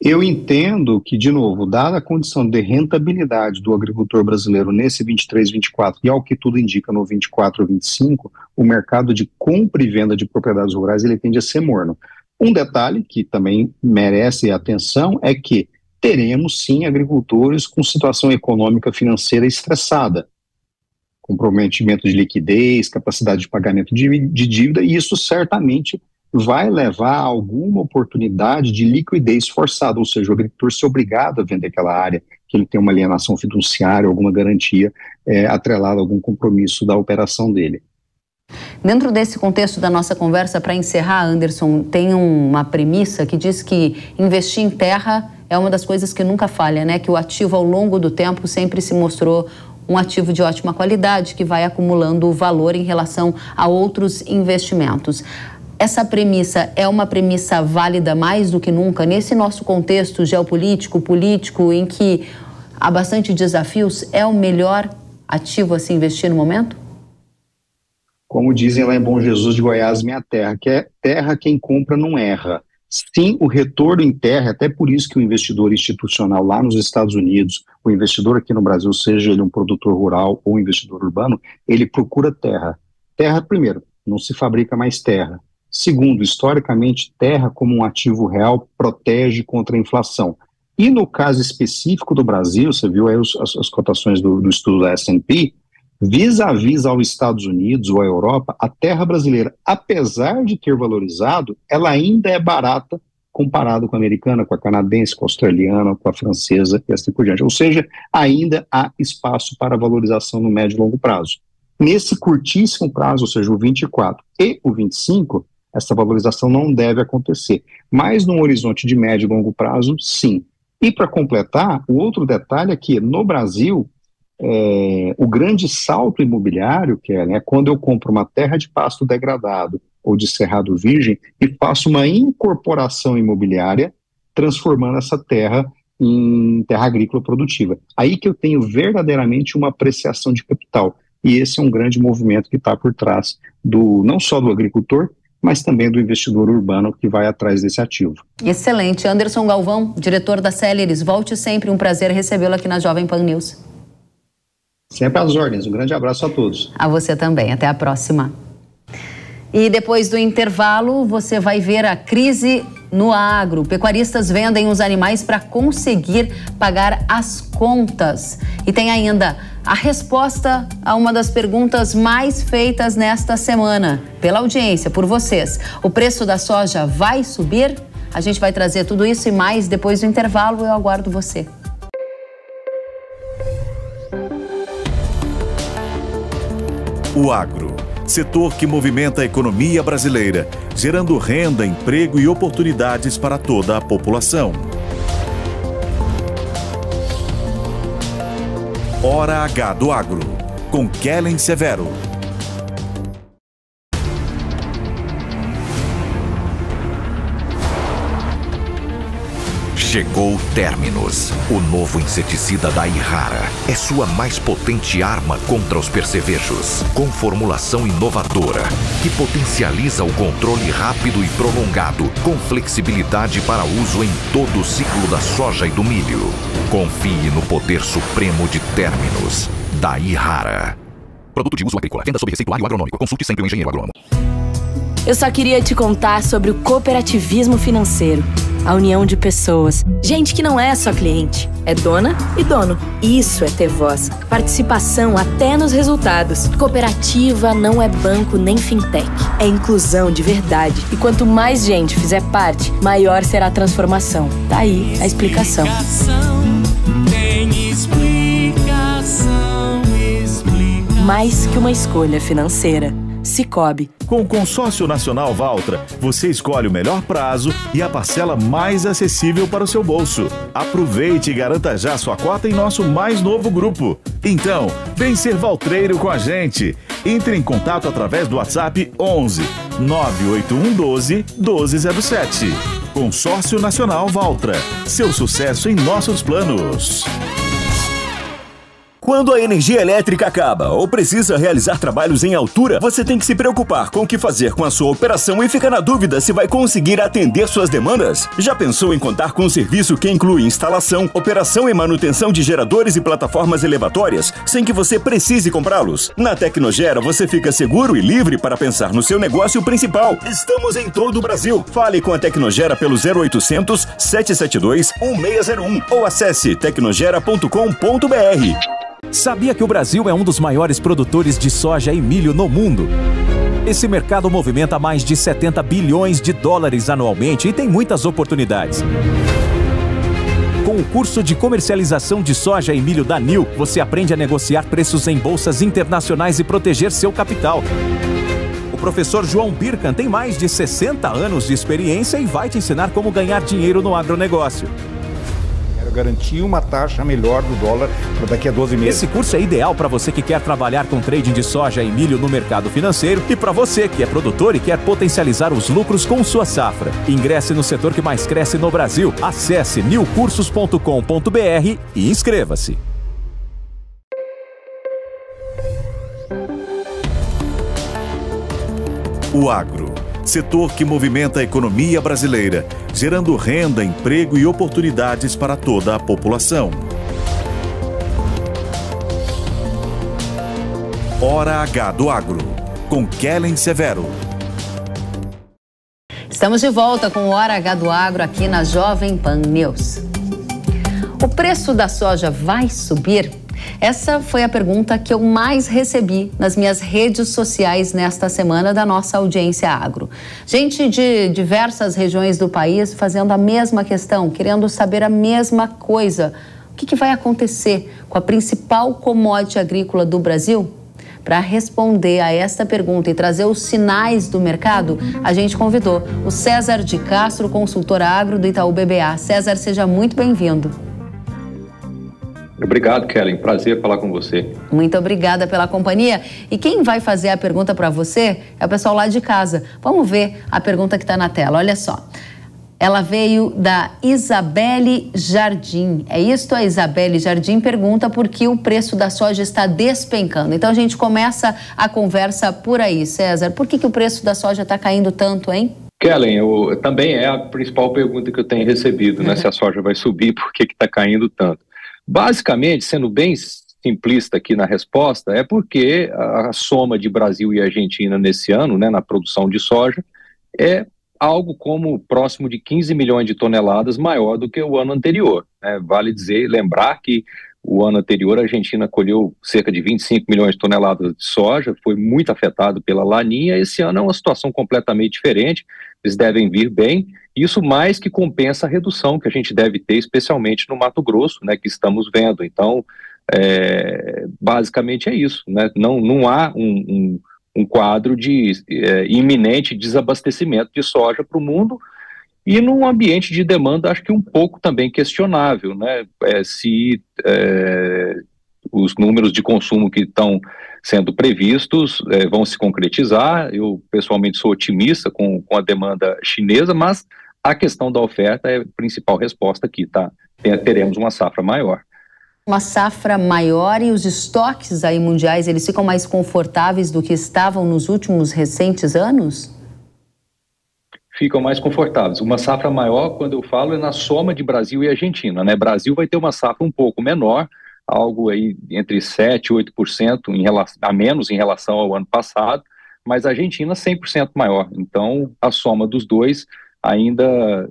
Eu entendo que, de novo, dada a condição de rentabilidade do agricultor brasileiro nesse 23-24 e ao que tudo indica no 24-25, o mercado de compra e venda de propriedades rurais ele tende a ser morno. Um detalhe que também merece atenção é que teremos sim agricultores com situação econômica financeira estressada, comprometimento de liquidez, capacidade de pagamento de dívida, e isso certamente vai levar a alguma oportunidade de liquidez forçada, ou seja, o agricultor ser obrigado a vender aquela área, que ele tem uma alienação fiduciária, alguma garantia atrelada a algum compromisso da operação dele. Dentro desse contexto da nossa conversa, para encerrar, Anderson, tem uma premissa que diz que investir em terra é uma das coisas que nunca falha, né? Que o ativo ao longo do tempo sempre se mostrou um ativo de ótima qualidade, que vai acumulando valor em relação a outros investimentos. Essa premissa é uma premissa válida mais do que nunca nesse nosso contexto geopolítico, político, em que há bastante desafios, é o melhor ativo a se investir no momento? Como dizem lá em Bom Jesus de Goiás, minha terra, que é terra quem compra não erra. Sim, o retorno em terra, até por isso que o investidor institucional lá nos Estados Unidos, o investidor aqui no Brasil, seja ele um produtor rural ou um investidor urbano, ele procura terra. Terra, primeiro, não se fabrica mais terra. Segundo, historicamente, terra como um ativo real protege contra a inflação. E no caso específico do Brasil, você viu aí as cotações do estudo da S&P, vis-à-vis aos Estados Unidos ou à Europa, a terra brasileira, apesar de ter valorizado, ela ainda é barata comparado com a americana, com a canadense, com a australiana, com a francesa e assim por diante. Ou seja, ainda há espaço para valorização no médio e longo prazo. Nesse curtíssimo prazo, ou seja, o 24 e o 25, essa valorização não deve acontecer. Mas num horizonte de médio e longo prazo, sim. E para completar, o outro detalhe é que no Brasil, o grande salto imobiliário, que é quando eu compro uma terra de pasto degradado ou de cerrado virgem e faço uma incorporação imobiliária, transformando essa terra em terra agrícola produtiva. Aí que eu tenho verdadeiramente uma apreciação de capital. E esse é um grande movimento que está por trás não só do agricultor, mas também do investidor urbano que vai atrás desse ativo. Excelente. Anderson Galvão, diretor da Celeris, volte sempre, um prazer recebê-lo aqui na Jovem Pan News. Sempre às ordens. Um grande abraço a todos. A você também. Até a próxima. E depois do intervalo, você vai ver a crise no agro. Pecuaristas vendem os animais para conseguir pagar as contas. E tem ainda a resposta a uma das perguntas mais feitas nesta semana, pela audiência, por vocês. O preço da soja vai subir? A gente vai trazer tudo isso e mais depois do intervalo. Eu aguardo você. O agro, setor que movimenta a economia brasileira, gerando renda, emprego e oportunidades para toda a população. Hora H do Agro, com Kellen Severo. Chegou Terminus, o novo inseticida da Irrara. É sua mais potente arma contra os percevejos, com formulação inovadora, que potencializa o controle rápido e prolongado, com flexibilidade para uso em todo o ciclo da soja e do milho. Confie no poder supremo de Terminus, da Irrara. Produto de uso agrícola. Venda sob receituário agronômico. Consulte sempre o engenheiro agrônomo. Eu só queria te contar sobre o cooperativismo financeiro. A união de pessoas. Gente que não é só cliente, é dona e dono. Isso é ter voz. Participação até nos resultados. Cooperativa não é banco nem fintech. É inclusão de verdade. E quanto mais gente fizer parte, maior será a transformação. Tá aí a explicação. Mais que uma escolha financeira. Cicobi. Com o Consórcio Nacional Valtra, você escolhe o melhor prazo e a parcela mais acessível para o seu bolso. Aproveite e garanta já sua cota em nosso mais novo grupo. Então, vem ser valtreiro com a gente. Entre em contato através do WhatsApp 11 981 12 1207. Consórcio Nacional Valtra. Seu sucesso em nossos planos. Quando a energia elétrica acaba ou precisa realizar trabalhos em altura, você tem que se preocupar com o que fazer com a sua operação e fica na dúvida se vai conseguir atender suas demandas? Já pensou em contar com um serviço que inclui instalação, operação e manutenção de geradores e plataformas elevatórias, sem que você precise comprá-los? Na Tecnogera, você fica seguro e livre para pensar no seu negócio principal. Estamos em todo o Brasil. Fale com a Tecnogera pelo 0800 772 1601 ou acesse tecnogera.com.br. Sabia que o Brasil é um dos maiores produtores de soja e milho no mundo? Esse mercado movimenta mais de 70 bilhões de dólares anualmente e tem muitas oportunidades. Com o curso de comercialização de soja e milho da NIL, você aprende a negociar preços em bolsas internacionais e proteger seu capital. O professor João Birkan tem mais de 60 anos de experiência e vai te ensinar como ganhar dinheiro no agronegócio. garantir uma taxa melhor do dólar para daqui a 12 meses. Esse curso é ideal para você que quer trabalhar com trading de soja e milho no mercado financeiro e para você que é produtor e quer potencializar os lucros com sua safra. Ingresse no setor que mais cresce no Brasil. Acesse newcursos.com.br e inscreva-se. O agro, setor que movimenta a economia brasileira, gerando renda, emprego e oportunidades para toda a população. Hora H do Agro, com Kellen Severo. Estamos de volta com o Hora H do Agro aqui na Jovem Pan News. O preço da soja vai subir? Essa foi a pergunta que eu mais recebi nas minhas redes sociais nesta semana da nossa audiência agro. Gente de diversas regiões do país fazendo a mesma questão, querendo saber a mesma coisa. O que vai acontecer com a principal commodity agrícola do Brasil? Para responder a esta pergunta e trazer os sinais do mercado, a gente convidou o César de Castro, consultor agro do Itaú BBA. César, seja muito bem-vindo. Obrigado, Kellen. Prazer falar com você. Muito obrigada pela companhia. E quem vai fazer a pergunta para você é o pessoal lá de casa. Vamos ver a pergunta que está na tela. Olha só. Ela veio da Isabelle Jardim. É isto? A Isabelle Jardim pergunta por que o preço da soja está despencando. Então a gente começa a conversa por aí. César, por que o preço da soja está caindo tanto, hein? Kellen, também é a principal pergunta que eu tenho recebido, né? Se a soja vai subir, por que está caindo tanto? Basicamente, sendo bem simplista aqui na resposta, é porque a soma de Brasil e Argentina nesse ano, né, na produção de soja, é algo como próximo de 15 milhões de toneladas maior do que o ano anterior, né? Vale lembrar que o ano anterior a Argentina colheu cerca de 25 milhões de toneladas de soja, foi muito afetado pela Laninha. Esse ano é uma situação completamente diferente, eles devem vir bem. Isso mais que compensa a redução que a gente deve ter, especialmente no Mato Grosso, né, que estamos vendo. Então, basicamente é isso, né? Não há um quadro de iminente desabastecimento de soja para o mundo e num ambiente de demanda, acho que um pouco também questionável, né? Se os números de consumo que estão sendo previstos vão se concretizar. Eu, pessoalmente, sou otimista com a demanda chinesa, mas a questão da oferta é a principal resposta aqui, tá? Teremos uma safra maior. Uma safra maior e os estoques aí mundiais, eles ficam mais confortáveis do que estavam nos últimos recentes anos? Ficam mais confortáveis. Uma safra maior, quando eu falo, é na soma de Brasil e Argentina, né? Brasil vai ter uma safra um pouco menor, algo aí entre 7% e 8% a menos em relação ao ano passado, mas a Argentina 100% maior. Então, a soma dos dois ainda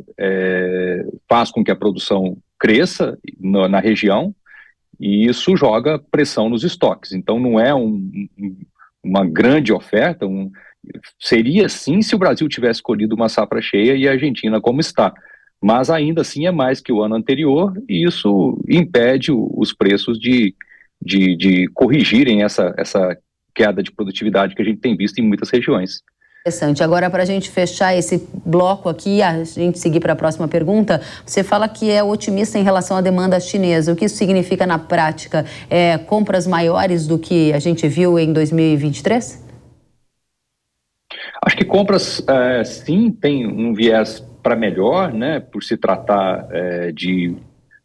faz com que a produção cresça na região e isso joga pressão nos estoques. Então, não é uma grande oferta, seria sim se o Brasil tivesse colhido uma safra cheia e a Argentina como está. Mas ainda assim é mais que o ano anterior e isso impede os preços de corrigirem essa queda de produtividade que a gente tem visto em muitas regiões. Interessante. Agora, para a gente fechar esse bloco aqui, a gente seguir para a próxima pergunta, você fala que é otimista em relação à demanda chinesa. O que isso significa na prática? Compras maiores do que a gente viu em 2023? Acho que compras, sim, tem um viés para melhor, né, por se tratar de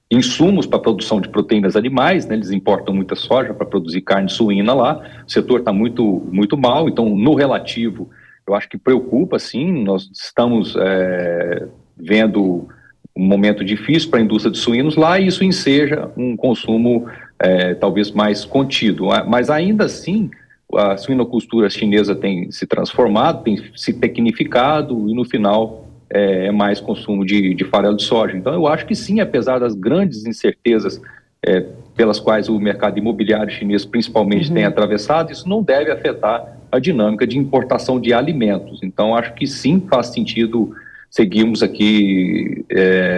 insumos para a produção de proteínas animais, né, eles importam muita soja para produzir carne suína lá, o setor está muito, muito mal, então no relativo eu acho que preocupa sim, nós estamos vendo um momento difícil para a indústria de suínos lá e isso enseja um consumo talvez mais contido, mas ainda assim a suinocultura chinesa tem se transformado, tem se tecnificado e no final é mais consumo de farelo de soja. Então eu acho que sim, apesar das grandes incertezas pelas quais o mercado imobiliário chinês principalmente tem atravessado, isso não deve afetar a dinâmica de importação de alimentos. Então acho que sim, faz sentido seguirmos aqui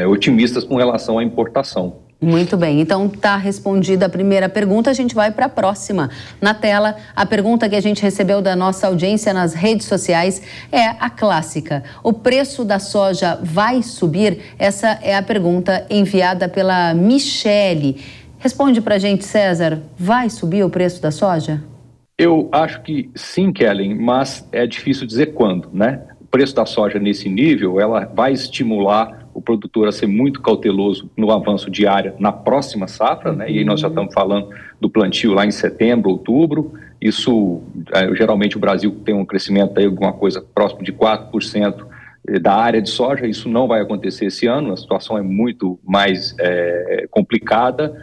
otimistas com relação à importação. Muito bem, então está respondida a primeira pergunta, a gente vai para a próxima. Na tela, a pergunta que a gente recebeu da nossa audiência nas redes sociais é a clássica. O preço da soja vai subir? Essa é a pergunta enviada pela Michele. Responde para a gente, César, vai subir o preço da soja? Eu acho que sim, Kellen, mas é difícil dizer quando, né? O preço da soja nesse nível, ela vai estimular o produtor a ser muito cauteloso no avanço de área na próxima safra, né? E aí nós já estamos falando do plantio lá em setembro, outubro. Isso, geralmente o Brasil tem um crescimento aí, alguma coisa próximo de 4% da área de soja. Isso não vai acontecer esse ano, a situação é muito mais complicada.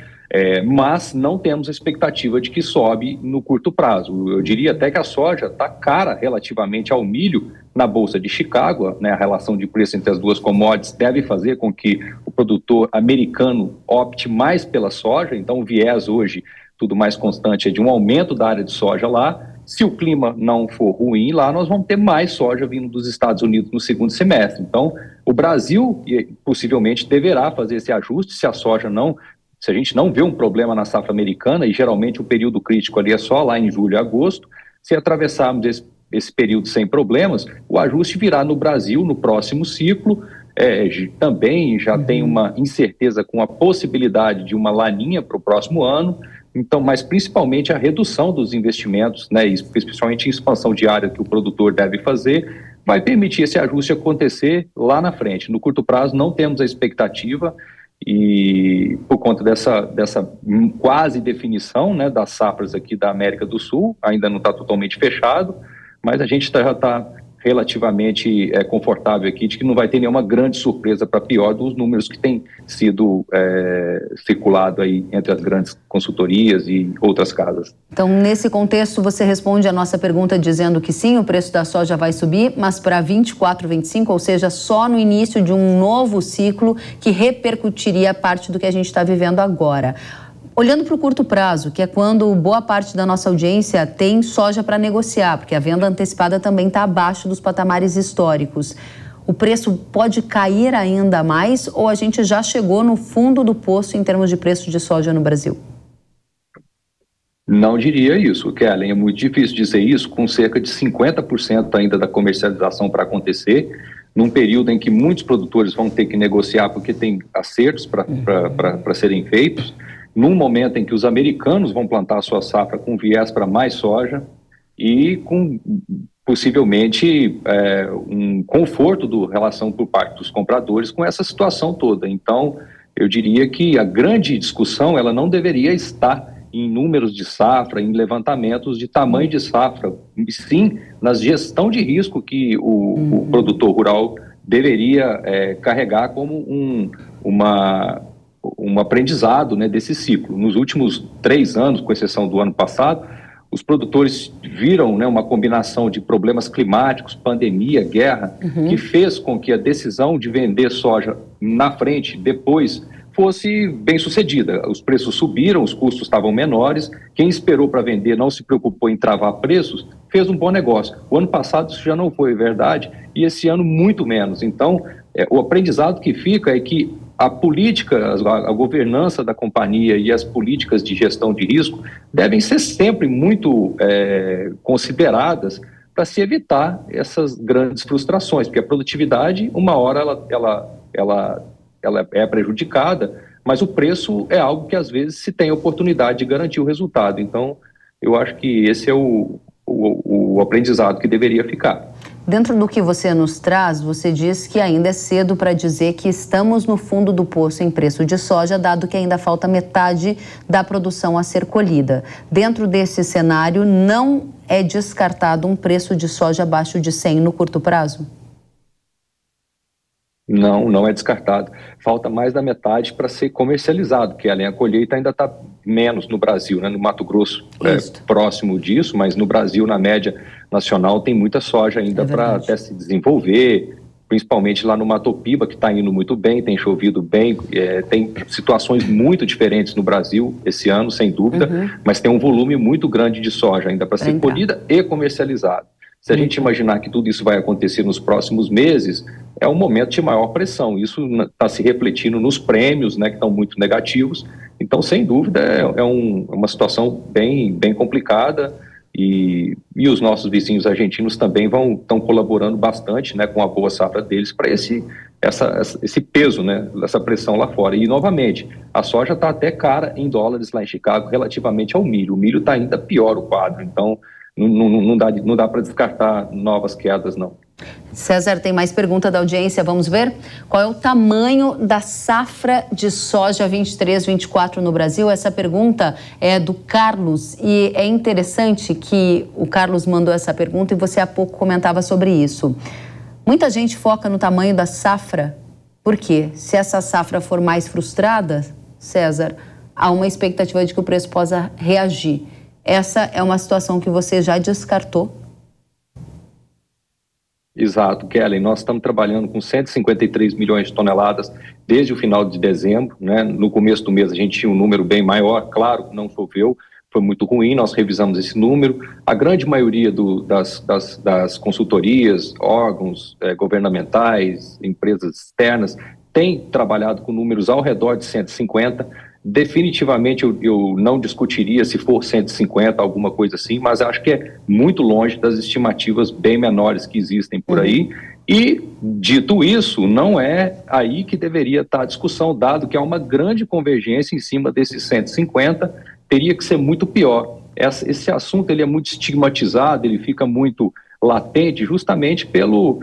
Mas não temos a expectativa de que sobe no curto prazo. Eu diria até que a soja está cara relativamente ao milho na Bolsa de Chicago, né? A relação de preço entre as duas commodities deve fazer com que o produtor americano opte mais pela soja, então o viés hoje, tudo mais constante, é de um aumento da área de soja lá. Se o clima não for ruim lá, nós vamos ter mais soja vindo dos Estados Unidos no segundo semestre. Então, o Brasil possivelmente deverá fazer esse ajuste se a gente não vê um problema na safra americana, e geralmente o período crítico ali é só lá em julho e agosto. Se atravessarmos esse período sem problemas, o ajuste virá no Brasil no próximo ciclo. Também já tem uma incerteza com a possibilidade de uma laninha para o próximo ano, então, mas principalmente a redução dos investimentos, né, especialmente em expansão de área que o produtor deve fazer, vai permitir esse ajuste acontecer lá na frente. No curto prazo não temos a expectativa, e por conta dessa quase definição, né, das safras aqui da América do Sul, ainda não está totalmente fechado, mas a gente já está relativamente confortável aqui de que não vai ter nenhuma grande surpresa para pior dos números que têm sido circulado aí entre as grandes consultorias e outras casas. Então, nesse contexto, você responde a nossa pergunta dizendo que sim, o preço da soja vai subir, mas para 24, 25, ou seja, só no início de um novo ciclo que repercutiria parte do que a gente está vivendo agora. Olhando para o curto prazo, que é quando boa parte da nossa audiência tem soja para negociar, porque a venda antecipada também está abaixo dos patamares históricos. O preço pode cair ainda mais ou a gente já chegou no fundo do poço em termos de preço de soja no Brasil? Não diria isso, Kellen. É muito difícil dizer isso com cerca de 50% ainda da comercialização para acontecer, num período em que muitos produtores vão ter que negociar porque tem acertos para serem feitos, num momento em que os americanos vão plantar a sua safra com viés para mais soja e com possivelmente um conforto do relação por parte dos compradores com essa situação toda. Então, eu diria que a grande discussão ela não deveria estar em números de safra, em levantamentos de tamanho de safra, e sim na gestão de risco que o produtor rural deveria carregar como um aprendizado, né, desse ciclo. Nos últimos 3 anos, com exceção do ano passado, os produtores viram, né, uma combinação de problemas climáticos, pandemia, guerra, que fez com que a decisão de vender soja na frente, depois, fosse bem sucedida. Os preços subiram, os custos estavam menores, quem esperou para vender não se preocupou em travar preços, fez um bom negócio. O ano passado isso já não foi verdade, e esse ano muito menos. Então, o aprendizado que fica é que a política, a governança da companhia e as políticas de gestão de risco devem ser sempre muito consideradas para se evitar essas grandes frustrações, porque a produtividade, uma hora ela é prejudicada, mas o preço é algo que às vezes se tem a oportunidade de garantir o resultado. Então, eu acho que esse é o aprendizado que deveria ficar. Dentro do que você nos traz, você diz que ainda é cedo para dizer que estamos no fundo do poço em preço de soja, dado que ainda falta metade da produção a ser colhida. Dentro desse cenário, não é descartado um preço de soja abaixo de 100 no curto prazo? Não é descartado. Falta mais da metade para ser comercializado, porque a colheita ainda está menos no Brasil, né? No Mato Grosso próximo disso, mas no Brasil, na média nacional, tem muita soja ainda para até se desenvolver, principalmente lá no Mato Piba, que está indo muito bem, tem chovido bem, tem situações muito diferentes no Brasil esse ano, sem dúvida, mas tem um volume muito grande de soja ainda para ser colhida e comercializada. Se a gente imaginar que tudo isso vai acontecer nos próximos meses, é um momento de maior pressão. Isso está se refletindo nos prêmios, né, que estão muito negativos. Então, sem dúvida, é uma situação bem complicada. E os nossos vizinhos argentinos também estão colaborando bastante, né, com a boa safra deles para esse peso, né, dessa pressão lá fora. E, novamente, a soja está até cara em dólares lá em Chicago relativamente ao milho. O milho está ainda pior o quadro, então não dá para descartar novas quedas, não. César, tem mais pergunta da audiência, vamos ver? Qual é o tamanho da safra de soja 23-24 no Brasil? Essa pergunta é do Carlos e é interessante que o Carlos mandou essa pergunta e você há pouco comentava sobre isso. Muita gente foca no tamanho da safra, porque se essa safra for mais frustrada, César, há uma expectativa de que o preço possa reagir. Essa é uma situação que você já descartou? Exato, Kellen. Nós estamos trabalhando com 153 milhões de toneladas desde o final de dezembro, né? No começo do mês a gente tinha um número bem maior, claro, não choveu, foi muito ruim, nós revisamos esse número. A grande maioria das consultorias, órgãos governamentais, empresas externas, tem trabalhado com números ao redor de 150. Definitivamente eu não discutiria se for 150, alguma coisa assim, mas acho que é muito longe das estimativas bem menores que existem por aí. E, dito isso, não é aí que deveria estar a discussão, dado que há uma grande convergência em cima desses 150, teria que ser muito pior. Esse assunto ele é muito estigmatizado, ele fica muito latente justamente pelo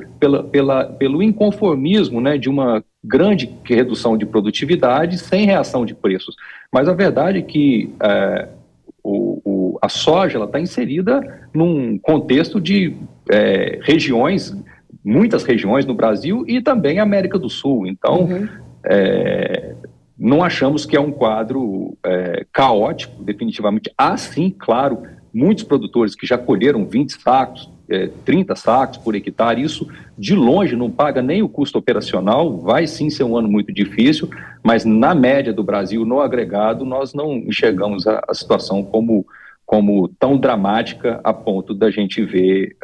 inconformismo, né, de uma grande redução de produtividade sem reação de preços. Mas a verdade é que a soja está inserida num contexto de regiões, muitas regiões no Brasil e também América do Sul. Então, não achamos que é um quadro caótico, definitivamente. Há sim, claro, muitos produtores que já colheram 20 sacos, 30 sacos por hectare, isso de longe não paga nem o custo operacional, vai sim ser um ano muito difícil, mas na média do Brasil, no agregado, nós não enxergamos a situação como tão dramática a ponto da gente ver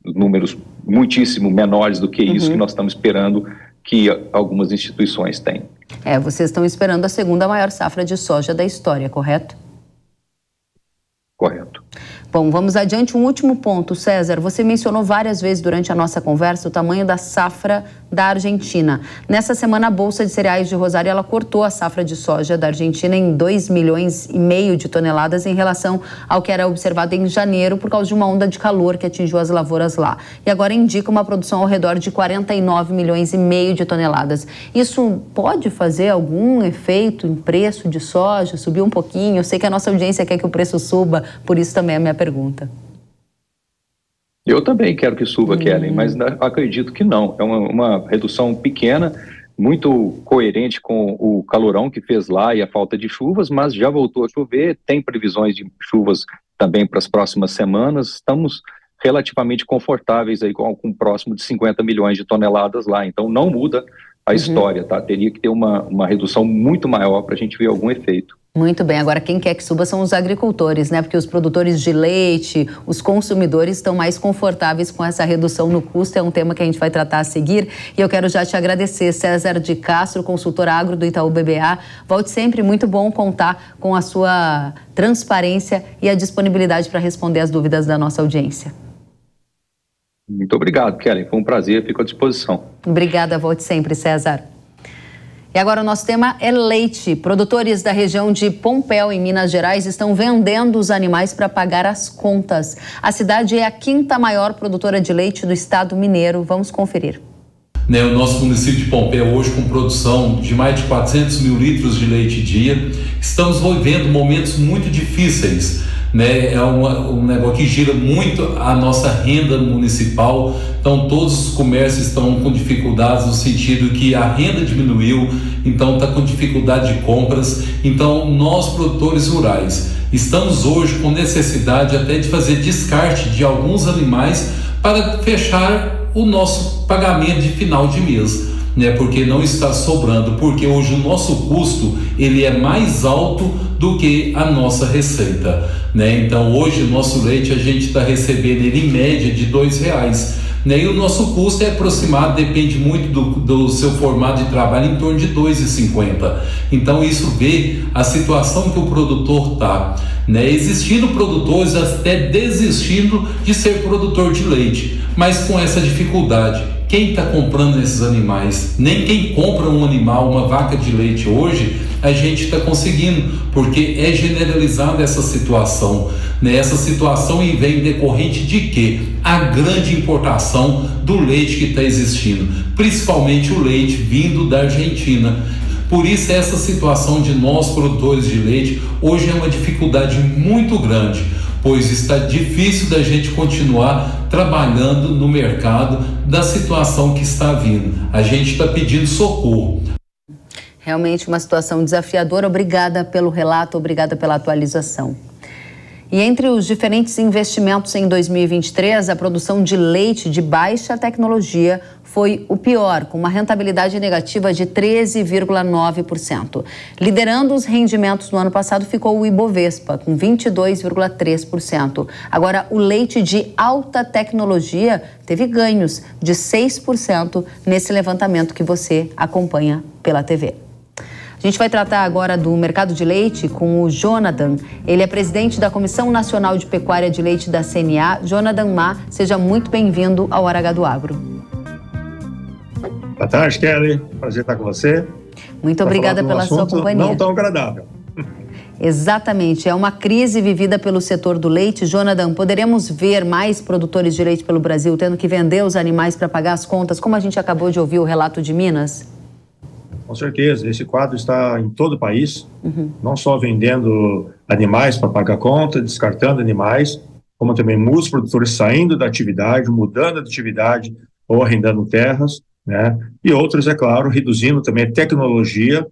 números muitíssimo menores do que isso que nós estamos esperando que algumas instituições têm. Vocês estão esperando a segunda maior safra de soja da história, correto? Correto. Bom, vamos adiante. Um último ponto, César. Você mencionou várias vezes durante a nossa conversa o tamanho da safra da Argentina. Nessa semana, a Bolsa de Cereais de Rosário, ela cortou a safra de soja da Argentina em 2,5 milhões de toneladas em relação ao que era observado em janeiro por causa de uma onda de calor que atingiu as lavouras lá. E agora indica uma produção ao redor de 49,5 milhões de toneladas. Isso pode fazer algum efeito em preço de soja? Subir um pouquinho? Eu sei que a nossa audiência quer que o preço suba, por isso também é a minha pergunta. Eu também quero que suba, Kellen, mas acredito que não. É uma redução pequena, muito coerente com o calorão que fez lá e a falta de chuvas, mas já voltou a chover, tem previsões de chuvas também para as próximas semanas. Estamos relativamente confortáveis aí com próximo de 50 milhões de toneladas lá, então não muda a história, tá? Teria que ter uma redução muito maior para a gente ver algum efeito. Muito bem, agora quem quer que suba são os agricultores, né? Porque os produtores de leite, os consumidores estão mais confortáveis com essa redução no custo, é um tema que a gente vai tratar a seguir. E eu quero já te agradecer, César de Castro, consultor agro do Itaú BBA. Volte sempre, muito bom contar com a sua transparência e a disponibilidade para responder as dúvidas da nossa audiência. Muito obrigado, Kellen, foi um prazer, fico à disposição. Obrigada, volte sempre, César. E agora o nosso tema é leite. Produtores da região de Pompéu, em Minas Gerais, estão vendendo os animais para pagar as contas. A cidade é a 5ª maior produtora de leite do estado mineiro. Vamos conferir. O nosso município de Pompéu, hoje com produção de mais de 400 mil litros de leite dia, estamos vivendo momentos muito difíceis. É um negócio que gira muito a nossa renda municipal, então todos os comércios estão com dificuldades no sentido que a renda diminuiu, então está com dificuldade de compras. Então nós, produtores rurais, estamos hoje com necessidade até de fazer descarte de alguns animais para fechar o nosso pagamento de final de mês. né, porque não está sobrando, porque hoje o nosso custo ele é mais alto do que a nossa receita, né? Então hoje o nosso leite a gente está recebendo ele em média de R$2, né? E o nosso custo é aproximado, depende muito do seu formato de trabalho, em torno de R$2,50. Então isso vê a situação que o produtor está, né? Existindo produtores até desistindo de ser produtor de leite, mas com essa dificuldade. Quem está comprando esses animais? Nem quem compra um animal, uma vaca de leite hoje, a gente está conseguindo, porque é generalizada essa situação, né? Essa situação vem decorrente de quê? A grande importação do leite que está existindo, principalmente o leite vindo da Argentina. Por isso essa situação de nós produtores de leite hoje é uma dificuldade muito grande, pois está difícil da gente continuar trabalhando no mercado da situação que está vindo. A gente está pedindo socorro. Realmente uma situação desafiadora. Obrigada pelo relato, obrigada pela atualização. E entre os diferentes investimentos em 2023, a produção de leite de baixa tecnologia foi o pior, com uma rentabilidade negativa de 13,9%. Liderando os rendimentos no ano passado ficou o Ibovespa, com 22,3%. Agora, o leite de alta tecnologia teve ganhos de 6% nesse levantamento que você acompanha pela TV. A gente vai tratar agora do mercado de leite com o Jonathan. Ele é presidente da Comissão Nacional de Pecuária de Leite da CNA. Jonathan Ma, seja muito bem-vindo ao Hora H do Agro. Boa tarde, Kelly. Prazer estar com você. Muito obrigada pela sua companhia. Não tão agradável. Exatamente. É uma crise vivida pelo setor do leite. Jonathan, poderemos ver mais produtores de leite pelo Brasil tendo que vender os animais para pagar as contas, como a gente acabou de ouvir o relato de Minas? Com certeza, esse quadro está em todo o país, não só vendendo animais para pagar conta, descartando animais, como também muitos produtores saindo da atividade, mudando de atividade ou arrendando terras, né? E outros, é claro, reduzindo também a tecnologia,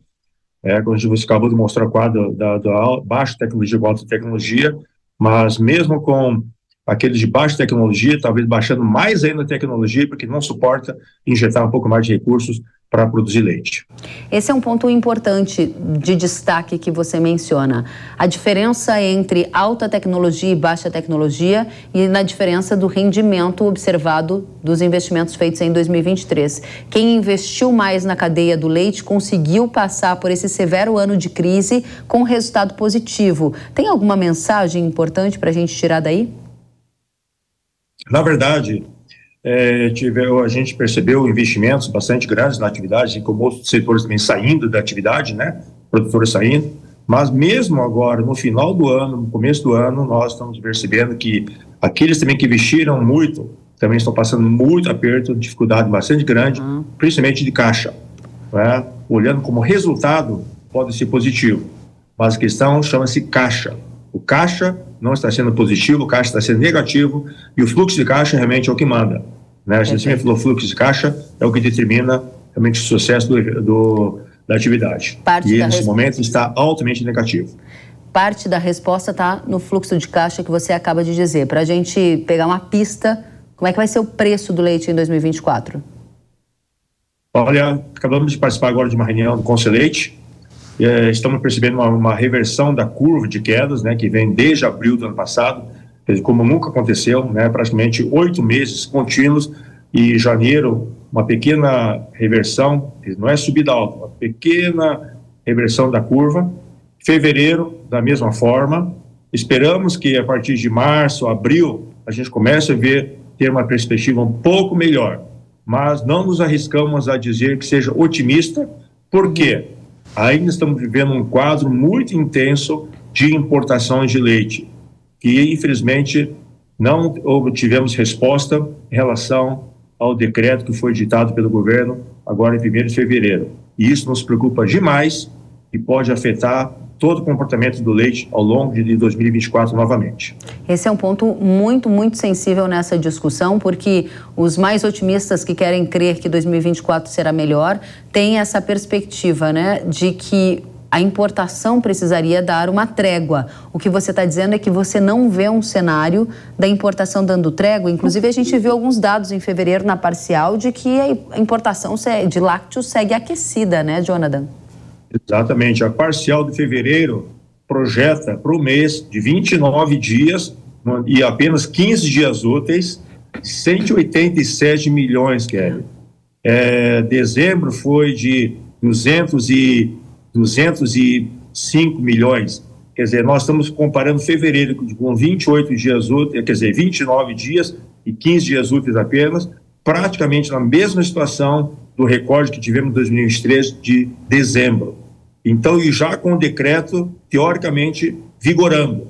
como você acabou de mostrar o quadro da baixa tecnologia com alta tecnologia, mas mesmo com aqueles de baixa tecnologia, talvez baixando mais ainda a tecnologia, porque não suporta injetar um pouco mais de recursos para produzir leite. Esse é um ponto importante de destaque que você menciona. A diferença entre alta tecnologia e baixa tecnologia e na diferença do rendimento observado dos investimentos feitos em 2023. Quem investiu mais na cadeia do leite conseguiu passar por esse severo ano de crise com resultado positivo. Tem alguma mensagem importante para a gente tirar daí? Na verdade, a gente percebeu investimentos bastante grandes na atividade, como outros setores também saindo da atividade, né? Produtores saindo, mas mesmo agora, no final do ano, no começo do ano, nós estamos percebendo que aqueles também que investiram muito, também estão passando muito aperto, dificuldade bastante grande, principalmente de caixa, né? Olhando como resultado, pode ser positivo, mas a questão chama-se caixa. O caixa não está sendo positivo, o caixa está sendo negativo, e o fluxo de caixa realmente é o que manda, né? A gente sempre falou, fluxo de caixa é o que determina realmente o sucesso da atividade. E nesse momento está altamente negativo. Parte da resposta está no fluxo de caixa que você acaba de dizer. Para a gente pegar uma pista, como é que vai ser o preço do leite em 2024? Olha, acabamos de participar agora de uma reunião do Conselho Leite. Estamos percebendo uma reversão da curva de quedas, né, que vem desde abril do ano passado, como nunca aconteceu, né, praticamente 8 meses contínuos, e janeiro uma pequena reversão, não é subida alta, uma pequena reversão da curva. Fevereiro, da mesma forma. Esperamos que a partir de março, abril, a gente comece a ter uma perspectiva um pouco melhor, mas não nos arriscamos a dizer que seja otimista, por quê? Ainda estamos vivendo um quadro muito intenso de importações de leite, que infelizmente não obtivemos resposta em relação ao decreto que foi editado pelo governo agora em 1º de fevereiro. E isso nos preocupa demais e pode afetar todo o comportamento do leite ao longo de 2024 novamente. Esse é um ponto muito, muito sensível nessa discussão, porque os mais otimistas que querem crer que 2024 será melhor têm essa perspectiva, né, de que a importação precisaria dar uma trégua. O que você está dizendo é que você não vê um cenário da importação dando trégua. Inclusive, a gente viu alguns dados em fevereiro na parcial de que a importação de lácteos segue aquecida, né, Jonathan? Exatamente. A parcial de fevereiro projeta para o mês de 29 dias e apenas 15 dias úteis, 187 milhões, Kelly. Dezembro foi de 205 milhões. Quer dizer, nós estamos comparando fevereiro com 28 dias úteis, quer dizer, 29 dias e 15 dias úteis apenas, praticamente na mesma situação do recorde que tivemos em 2023 de dezembro. Então, e já com o decreto, teoricamente, vigorando.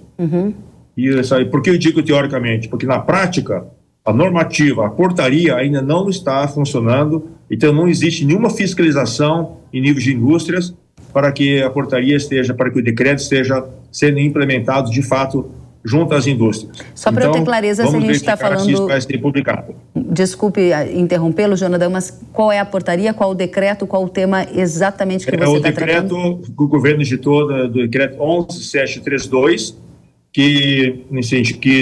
E por que eu digo teoricamente? Porque na prática, a normativa, a portaria ainda não está funcionando, então não existe nenhuma fiscalização em nível de indústrias para que a portaria esteja, para que o decreto esteja sendo implementado de fato junto às indústrias. Só para eu ter clareza, se a gente está falando... Se isso vai ser publicado. Desculpe interrompê-lo, Jonathan, mas qual é a portaria, qual o decreto, qual o tema exatamente que você está tratando? O decreto que o governo editou, do decreto 11732, que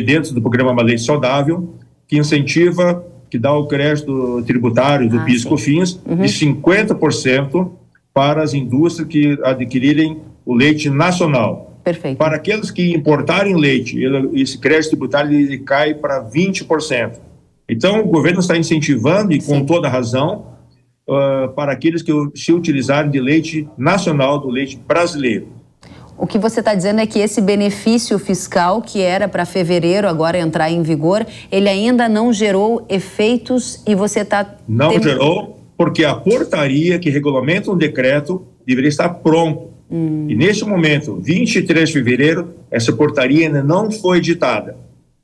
dentro do programa Uma Leite Saudável, que incentiva, que dá o crédito tributário do PIS e COFINS de 50% para as indústrias que adquirirem o leite nacional. Perfeito. Para aqueles que importarem leite, esse crédito tributário ele cai para 20%. Então, o governo está incentivando, e com toda razão, para aqueles que se utilizarem de leite nacional, do leite brasileiro. O que você está dizendo é que esse benefício fiscal, que era para fevereiro agora entrar em vigor, ele ainda não gerou efeitos e você está... Não gerou, porque a portaria que regulamenta o decreto deveria estar pronto. E neste momento, 23 de fevereiro, essa portaria ainda não foi editada.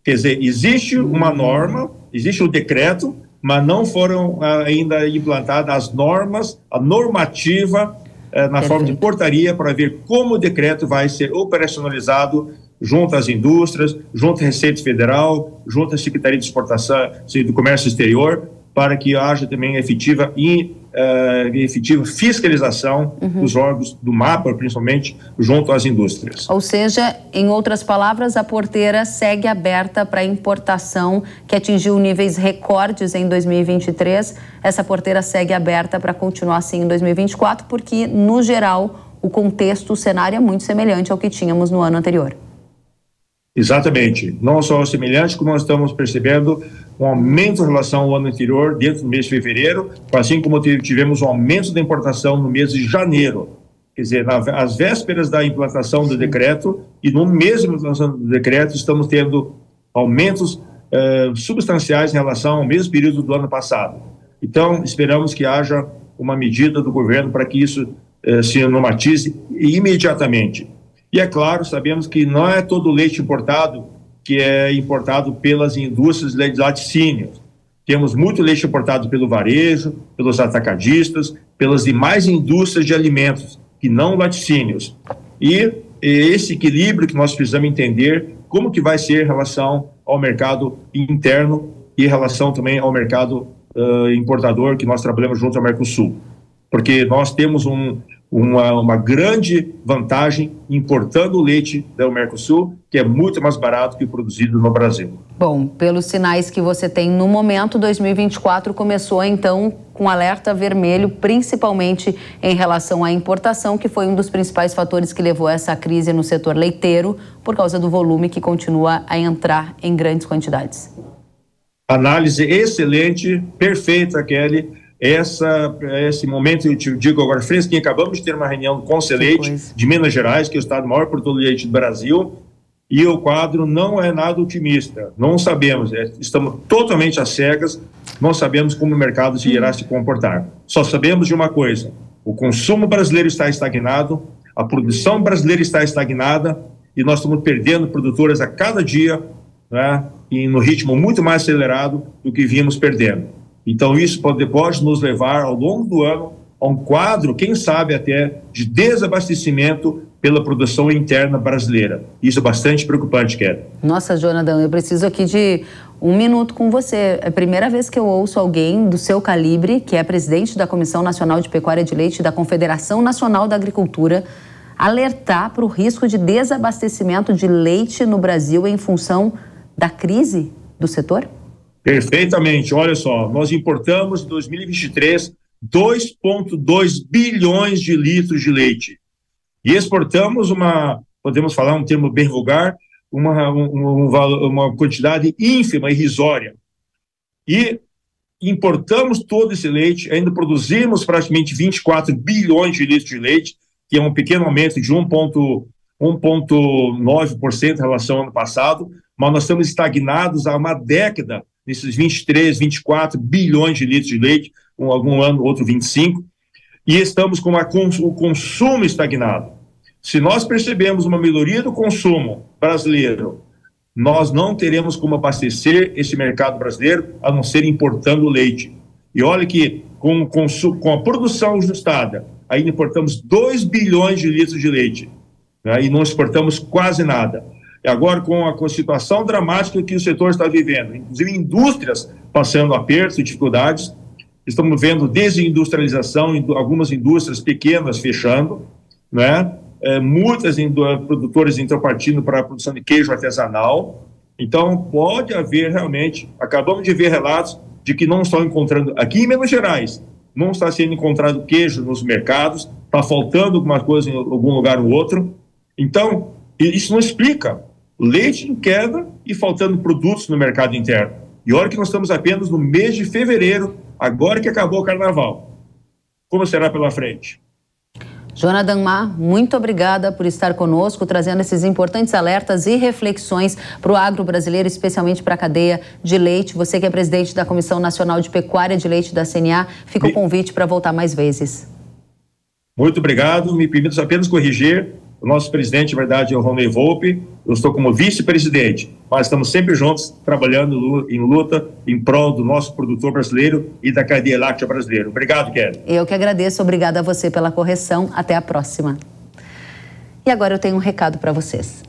Quer dizer, existe uma norma, existe um decreto, mas não foram ainda implantadas as normas, a normativa na forma de portaria para ver como o decreto vai ser operacionalizado junto às indústrias, junto à Receita Federal, junto à Secretaria de Exportação e do Comércio Exterior, para que haja também efetiva fiscalização dos órgãos do MAPA, principalmente, junto às indústrias. Ou seja, em outras palavras, a porteira segue aberta para importação, que atingiu níveis recordes em 2023. Essa porteira segue aberta para continuar assim em 2024, porque, no geral, o contexto, o cenário é muito semelhante ao que tínhamos no ano anterior. Exatamente. Não só semelhante, como nós estamos percebendo um aumento em relação ao ano anterior, dentro do mês de fevereiro, assim como tivemos um aumento da importação no mês de janeiro. Quer dizer, às vésperas da implantação do decreto e no mês de implantação do decreto, estamos tendo aumentos substanciais em relação ao mesmo período do ano passado. Então, esperamos que haja uma medida do governo para que isso se normatize imediatamente. E é claro, sabemos que não é todo o leite importado que é importado pelas indústrias de laticínios. Temos muito leite importado pelo varejo, pelos atacadistas, pelas demais indústrias de alimentos, que não laticínios. E esse equilíbrio que nós precisamos entender como que vai ser em relação ao mercado interno e em relação também ao mercado importador que nós trabalhamos junto ao Mercosul. Porque nós temos uma grande vantagem importando o leite do Mercosul, que é muito mais barato que o produzido no Brasil. Bom, pelos sinais que você tem no momento, 2024 começou então com alerta vermelho, principalmente em relação à importação, que foi um dos principais fatores que levou a essa crise no setor leiteiro, por causa do volume que continua a entrar em grandes quantidades. Análise excelente, perfeita, Kelly. Esse momento, eu te digo agora, fresquinho, acabamos de ter uma reunião do Conselheite de Minas Gerais, que é o estado maior produtor de leite do Brasil, e o quadro não é nada otimista. Não sabemos, estamos totalmente às cegas, não sabemos como o mercado irá se comportar. Só sabemos de uma coisa: o consumo brasileiro está estagnado, a produção brasileira está estagnada, e nós estamos perdendo produtores a cada dia, né, e no ritmo muito mais acelerado do que vínhamos perdendo. Então, isso pode nos levar, ao longo do ano, a um quadro, quem sabe até, de desabastecimento pela produção interna brasileira. Isso é bastante preocupante, Kelly. Nossa, Jonathan, eu preciso aqui de um minuto com você. É a primeira vez que eu ouço alguém do seu calibre, que é presidente da Comissão Nacional de Pecuária de Leite da Confederação Nacional da Agricultura, alertar para o risco de desabastecimento de leite no Brasil em função da crise do setor? Perfeitamente. Olha só, nós importamos em 2023 2,2 bilhões de litros de leite. E exportamos podemos falar um termo bem vulgar, uma quantidade ínfima, irrisória. E importamos todo esse leite, ainda produzimos praticamente 24 bilhões de litros de leite, que é um pequeno aumento de 1,9% em relação ao ano passado, mas nós estamos estagnados há uma década nesses 23, 24 bilhões de litros de leite, algum ano, outro 25, e estamos com o consumo estagnado. Se nós percebemos uma melhoria do consumo brasileiro, nós não teremos como abastecer esse mercado brasileiro, a não ser importando leite. E olha que com a produção ajustada, ainda importamos 2 bilhões de litros de leite, né, e não exportamos quase nada. E agora, com a situação dramática que o setor está vivendo, inclusive indústrias passando apertos e dificuldades, estamos vendo desindustrialização, algumas indústrias pequenas fechando, né? Muitas produtores estão partindo para a produção de queijo artesanal. Então, pode haver realmente, acabamos de ver relatos de que não estão encontrando, aqui em Minas Gerais, não está sendo encontrado queijo nos mercados, está faltando alguma coisa em algum lugar ou outro. Então, isso não explica leite em queda e faltando produtos no mercado interno. E olha que nós estamos apenas no mês de fevereiro, agora que acabou o carnaval. Como será pela frente? Jonathan Ma, muito obrigada por estar conosco, trazendo esses importantes alertas e reflexões para o agro brasileiro, especialmente para a cadeia de leite. Você que é presidente da Comissão Nacional de Pecuária de Leite da CNA, fica o convite para voltar mais vezes. Muito obrigado. Me permito apenas corrigir. O nosso presidente, na verdade, é o Rony Volpe. Eu estou como vice-presidente, mas estamos sempre juntos, trabalhando em luta em prol do nosso produtor brasileiro e da cadeia láctea brasileira. Obrigado, Kelly. Eu que agradeço. Obrigada a você pela correção. Até a próxima. E agora eu tenho um recado para vocês.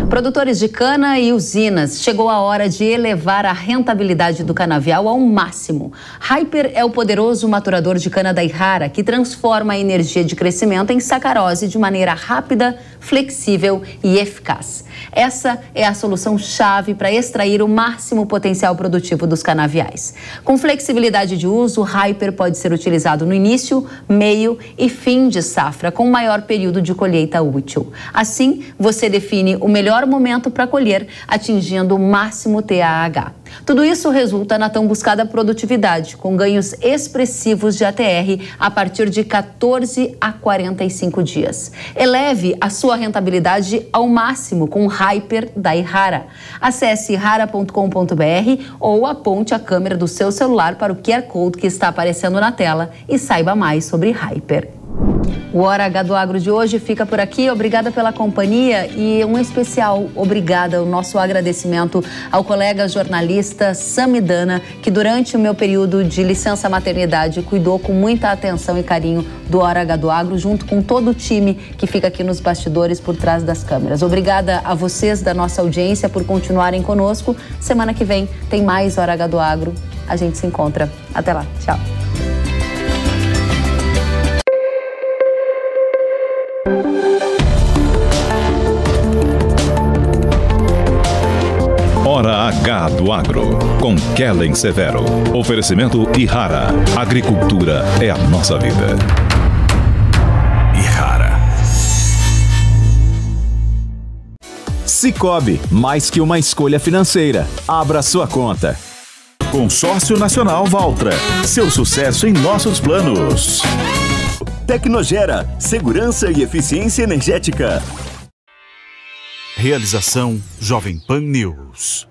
Produtores de cana e usinas, chegou a hora de elevar a rentabilidade do canavial ao máximo. Hyper é o poderoso maturador de cana da Yara, que transforma a energia de crescimento em sacarose de maneira rápida, flexível e eficaz. Essa é a solução-chave para extrair o máximo potencial produtivo dos canaviais. Com flexibilidade de uso, o Hyper pode ser utilizado no início, meio e fim de safra, com maior período de colheita útil. Assim, você define o melhor momento para colher, atingindo o máximo TAH. Tudo isso resulta na tão buscada produtividade, com ganhos expressivos de ATR a partir de 14 a 45 dias. Eleve a sua rentabilidade ao máximo com o Hyper da Yara. Acesse yara.com.br ou aponte a câmera do seu celular para o QR Code que está aparecendo na tela e saiba mais sobre Hyper. O Hora H do Agro de hoje fica por aqui. Obrigada pela companhia e um especial obrigada, o nosso agradecimento ao colega jornalista Samidana, que durante o meu período de licença maternidade cuidou com muita atenção e carinho do Hora H do Agro, junto com todo o time que fica aqui nos bastidores por trás das câmeras. Obrigada a vocês da nossa audiência por continuarem conosco. Semana que vem tem mais Hora H do Agro. A gente se encontra. Até lá. Tchau. Hora H do Agro, com Kellen Severo. Oferecimento Yara. Agricultura é a nossa vida. Yara. Sicoob, mais que uma escolha financeira. Abra sua conta. Consórcio Nacional Valtra. Seu sucesso em nossos planos. Tecnogera, segurança e eficiência energética. Realização Jovem Pan News.